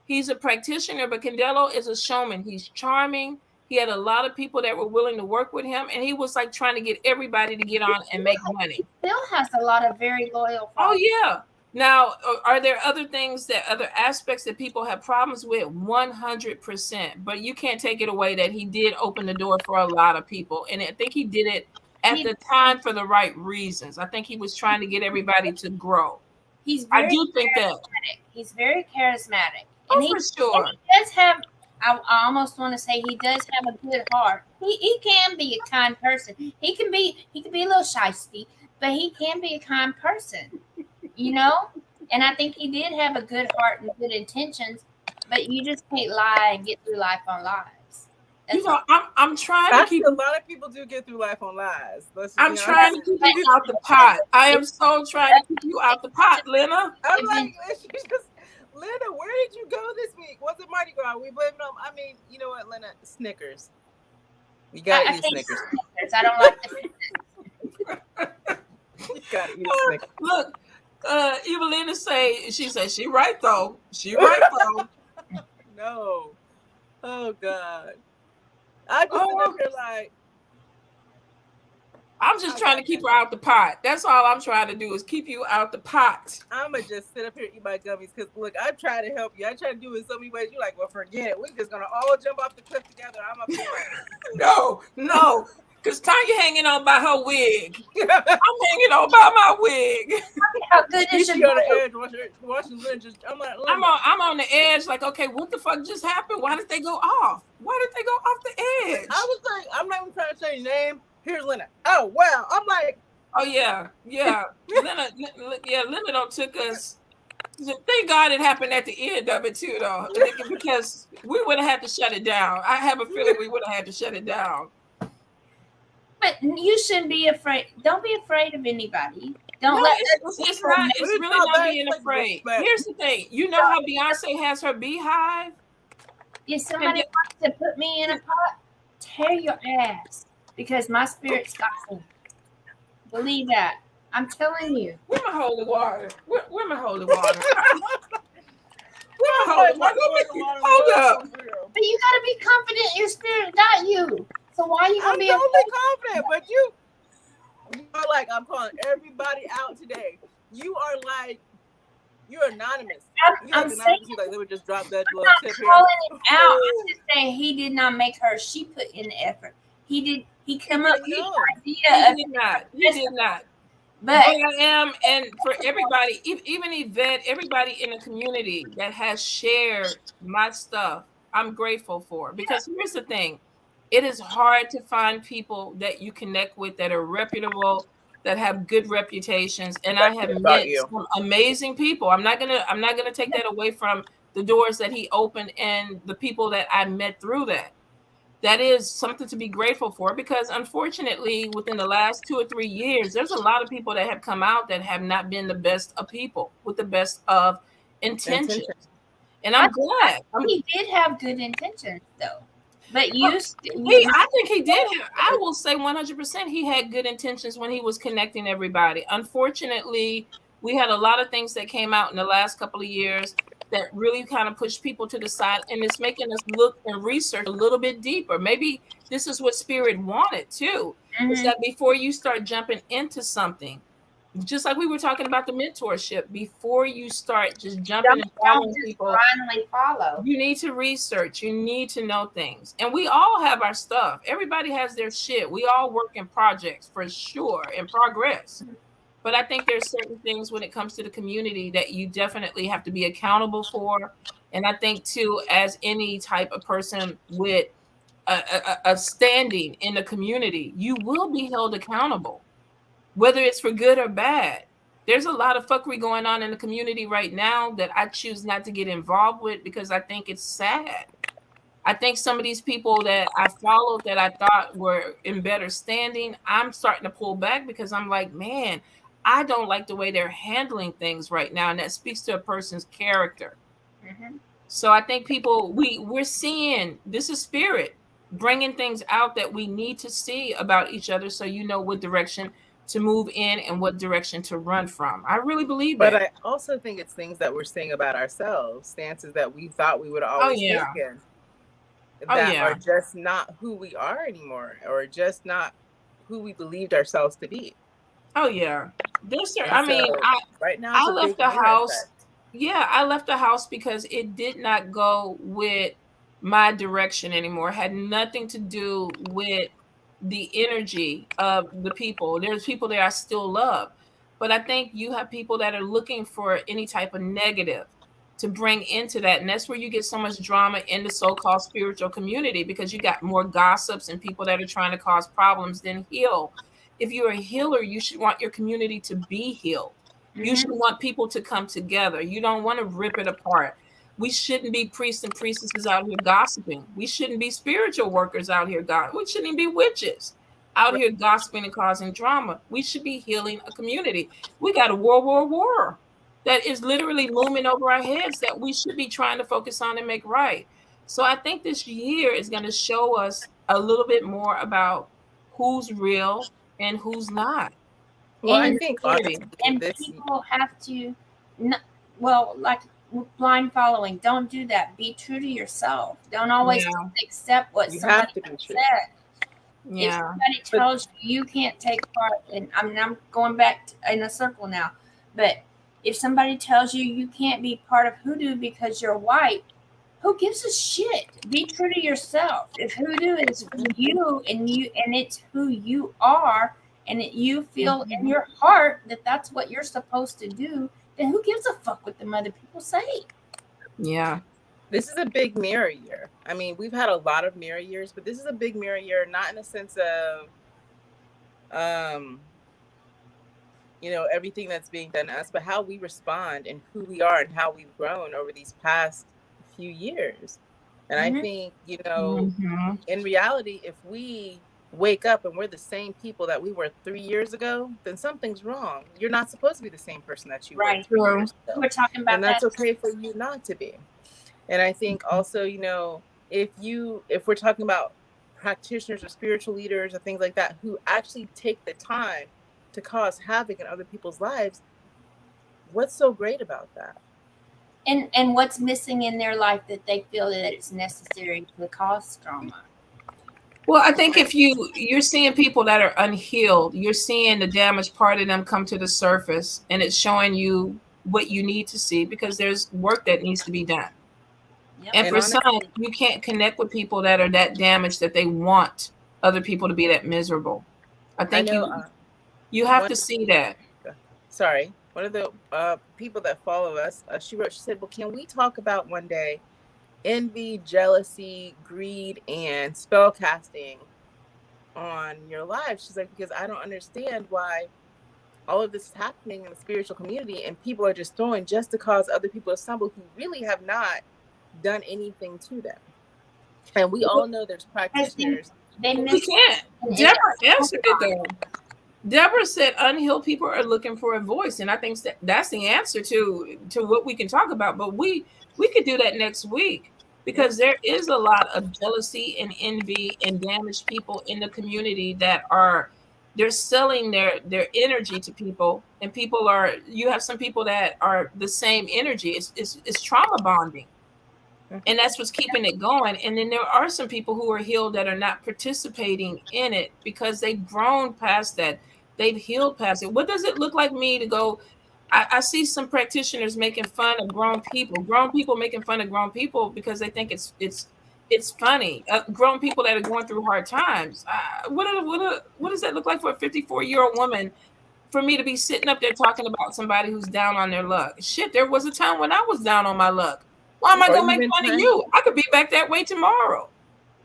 He's a practitioner, but Candelo is a showman. He's charming. He had a lot of people that were willing to work with him, and he was like trying to get everybody to get on and make money. Still has a lot of very loyal Oh followers. yeah. Now, are there other things other aspects that people have problems with? 100%. But you can't take it away that he did open the door for a lot of people, and I think he did it at the time for the right reasons. I think he was trying to get everybody to grow. I do think that he's very charismatic. And for sure. And he does have, I almost want to say he does have a good heart. He can be a kind person. He can be a little shisty, but he can be a kind person, you know? And I think he did have a good heart and good intentions, but you just can't lie and get through life on lies. You know, I'm trying to keep. A lot of people do get through life on lies. I'm trying to keep you out the pot. I am so trying to keep you out the pot, Lynna. I'm like, Lynna, where did you go this week? Was it Mardi Gras? We blame it on. I mean, you know what, Lynna? Snickers. You gotta eat Snickers. I don't like the You gotta eat a Snickers. Look, Evelina she right though. She right though. No. Oh God. I just sit up here like. I'm just trying to keep her out the pot. That's all I'm trying to do is keep you out the pot. I'ma just sit up here and eat my gummies because look, I try to help you. I try to do it in so many ways. You're like, well, forget it. We're just gonna all jump off the cliff together. I'm up here. No. Because Tonya hanging on by her wig. I'm hanging on by my wig. How good is she on the edge watching Lynn just I'm like, I'm on the edge, like, okay, what the fuck just happened? Why did they go off? Why did they go off the edge? I was like, I'm not even trying to say your name. Here's Lynna. Oh wow. I'm like, oh yeah. Lynna don't took us. Thank God it happened at the end of it too, though. Because we would have had to shut it down. I have a feeling we would have had to shut it down. But you shouldn't be afraid. Don't be afraid of anybody. It's really not being afraid. Here's the thing. You know how Beyonce has her beehive? If somebody wants to put me in a pot, tear your ass. Because my spirit's got me. Believe that. I'm telling you. Where my holy water? Where my holy water? Where my holy water? Hold up. But you gotta be confident your spirit got you. So why are you gonna be totally confident? But you are like, I'm calling everybody out today. You are like, you're anonymous. I'm saying like they would just drop that little tip here. Calling it out. I'm just saying he did not make her. She put in the effort. He did. He came up with the idea. He did not. But I am, and for everybody, even Yvette, everybody in the community that has shared my stuff, I'm grateful for. Because here's the thing. It is hard to find people that you connect with that are reputable, that have good reputations, and I have met some amazing people. I'm not gonna take that away from the doors that he opened and the people that I met through that. That is something to be grateful for, because unfortunately, within the last 2 or 3 years, there's a lot of people that have come out that have not been the best of people with the best of intentions. And I'm glad. He did have good intentions, though. But I think he did. I will say 100% he had good intentions when he was connecting everybody. Unfortunately, we had a lot of things that came out in the last couple of years that really kind of pushed people to the side, and it's making us look and research a little bit deeper. Maybe this is what Spirit wanted too, is that before you start jumping into something, just like we were talking about the mentorship, before you start just jumping and following people, you need to research, you need to know things. And we all have our stuff. Everybody has their shit. We all work in projects for sure, in progress. But I think there's certain things when it comes to the community that you definitely have to be accountable for. And I think too, as any type of person with a standing in the community, you will be held accountable, whether it's for good or bad. There's a lot of fuckery going on in the community right now that I choose not to get involved with because I think it's sad. I think some of these people that I followed that I thought were in better standing, I'm starting to pull back because I'm like, man, I don't like the way they're handling things right now. And that speaks to a person's character. So I think people, we're seeing, this is Spirit bringing things out that we need to see about each other, so you know what direction to move in and what direction to run from. I really believe But that. I also think it's things that we're saying about ourselves, stances that we thought we would have Oh always yeah. taken, Oh that yeah. are just not who we are anymore, or just not who we believed ourselves to be. Oh yeah. This And I mean, so right now it's I a left big the mirror house. effect. Yeah, I left the house because it did not go with my direction anymore. It had nothing to do with the energy of the people. There's people that I still love, but I think you have people that are looking for any type of negative to bring into that. And that's where you get so much drama in the so-called spiritual community, because you got more gossips and people that are trying to cause problems than heal. If you're a healer, you should want your community to be healed. You should want people to come together. You don't want to rip it apart. We shouldn't be priests and priestesses out here gossiping. We shouldn't be spiritual workers out here. We shouldn't even be witches out here gossiping and causing drama. We should be healing a community. We got a World War that is literally looming over our heads that we should be trying to focus on and make right. So I think this year is going to show us a little bit more about who's real and who's not. Well, I And think honestly, and people have to, well, like blind following. Don't do that. Be true to yourself. Don't always accept what you somebody have to be true. said. Yeah. If somebody tells you can't take part, and I'm going back in a circle now, but if somebody tells you you can't be part of hoodoo because you're white, who gives a shit? Be true to yourself. If hoodoo is for you and it's who you are, and you feel in your heart that that's what you're supposed to do, then who gives a fuck what the other people say? Yeah. This is a big mirror year. I mean, we've had a lot of mirror years, but this is a big mirror year, not in a sense of, everything that's being done to us, but how we respond and who we are and how we've grown over these past few years. And I think, in reality, if we wake up and we're the same people that we were 3 years ago, then something's wrong. You're not supposed to be the same person that you were 3 years ago. We're talking about and that's okay for you not to be. And I think also, if we're talking about practitioners or spiritual leaders or things like that who actually take the time to cause havoc in other people's lives, what's so great about that? And what's missing in their life that they feel that it's necessary to cause drama? Well, I think if you're seeing people that are unhealed, you're seeing the damaged part of them come to the surface, and it's showing you what you need to see, because there's work that needs to be done. Yep. And for some, you can't connect with people that are that damaged that they want other people to be that miserable. I think you have to see that. Sorry. One of the people that follow us, she said, well, can we talk about one day envy, jealousy, greed, and spell casting on your life? She's like, because I don't understand why all of this is happening in the spiritual community and people are just throwing just to cause other people to stumble who really have not done anything to them. And we all know there's practitioners. We can't. Deborah answered it though. Deborah said unhealed people are looking for a voice, and I think that's the answer to what we can talk about. But we could do that next week, because there is a lot of jealousy and envy and damaged people in the community that they're selling their energy to people, and you have some people that are the same energy. It's trauma bonding. And that's what's keeping it going. And then there are some people who are healed that are not participating in it because they've grown past that. They've healed past it. What does it look like me to go? I see some practitioners making fun of grown people making fun of grown people because they think it's funny. Grown people that are going through hard times. What does that look like for a 54-year-old woman? For me to be sitting up there talking about somebody who's down on their luck. Shit, there was a time when I was down on my luck. Why am I going to make fun of you? I could be back that way tomorrow.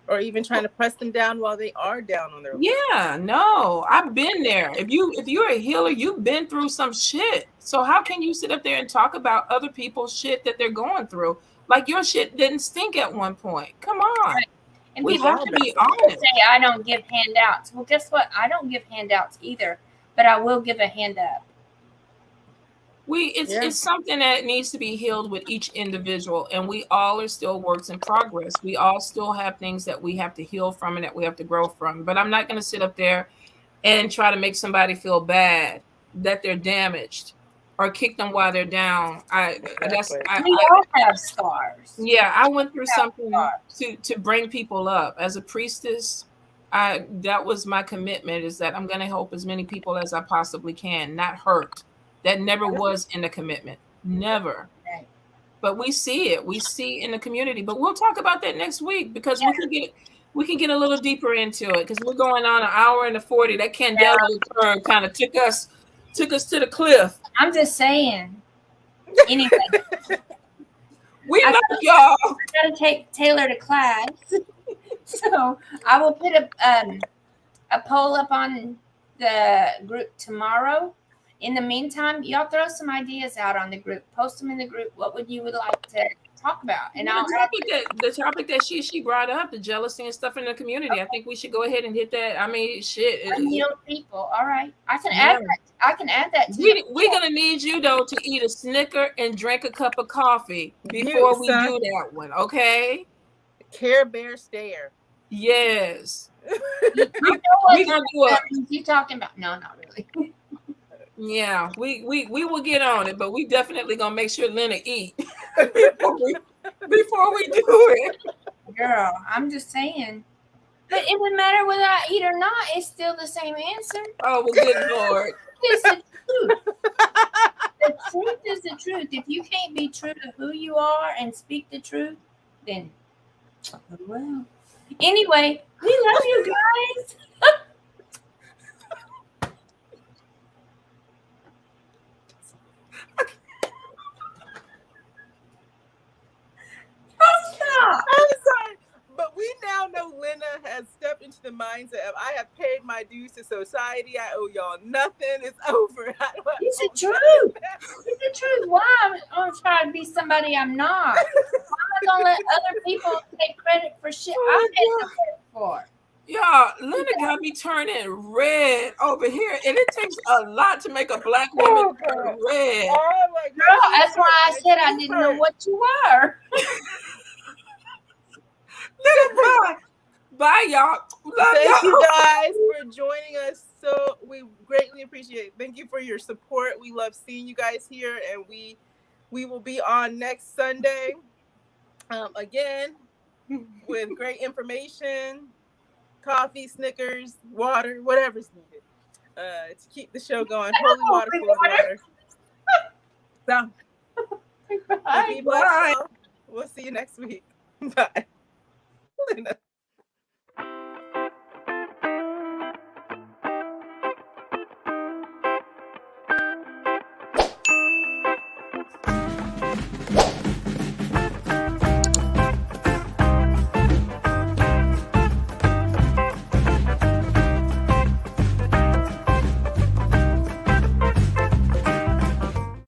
Or even trying to press them down while they are down on their luck. Yeah, no, I've been there. If you're a healer, you've been through some shit. So how can you sit up there and talk about other people's shit that they're going through? Like your shit didn't stink at one point. Come on. Right. And we have to be honest. Say I don't give handouts. Well, guess what? I don't give handouts either, but I will give a hand up. It's something that needs to be healed with each individual, and we all are still works in progress. We all still have things that we have to heal from and that we have to grow from. But I'm not going to sit up there and try to make somebody feel bad that they're damaged or kick them while they're down. We all have scars. Yeah, I went through something scars. to bring people up. As a priestess, that was my commitment, is that I'm going to help as many people as I possibly can, not hurt. That never was in the commitment. Never. Right. But we see it. We see in the community. But we'll talk about that next week, because we can get a little deeper into it, because we're going on an hour and 40. That Candela turn kind of took us to the cliff. I'm just saying. Anyway, we love y'all. I gotta take Taylor to class, so I will put a poll up on the group tomorrow. In the meantime, y'all throw some ideas out on the group. Post them in the group. What would you like to talk about? And the topic that she brought up, the jealousy and stuff in the community. I think we should go ahead and hit that. I mean, shit. People. All right, I can add that. I can add that to we're gonna need you though to eat a Snicker and drink a cup of coffee before we do that one. Okay. Care Bear stare. Yes. You talking about? No, not really. Yeah, we will get on it, but we definitely gonna make sure Lynna eat before we do it. Girl, I'm just saying. But it wouldn't matter whether I eat or not. It's still the same answer. Oh, well, good Lord. It's the truth. The truth is the truth. If you can't be true to who you are and speak the truth, then well. Anyway, we love you guys. I'm sorry, but we now know Lynna has stepped into the mindset of, I have paid my dues to society. I owe y'all nothing. It's over. It's the truth. It's the truth. Why I'm trying to be somebody I'm not? Why am I gonna let other people take credit for shit I didn't credit for? Y'all, Lynna got me turning red over here, and it takes a lot to make a black woman turn red. Oh my God. Girl, that's why I said I didn't know what you were. Bye. Bye, y'all. Thank you guys for joining us. So we greatly appreciate it. Thank you for your support. We love seeing you guys here, and we will be on next Sunday again with great information, coffee, Snickers, water, whatever's needed to keep the show going. Holy water, full of water. So, Bye. be blessed. We'll see you next week. Bye.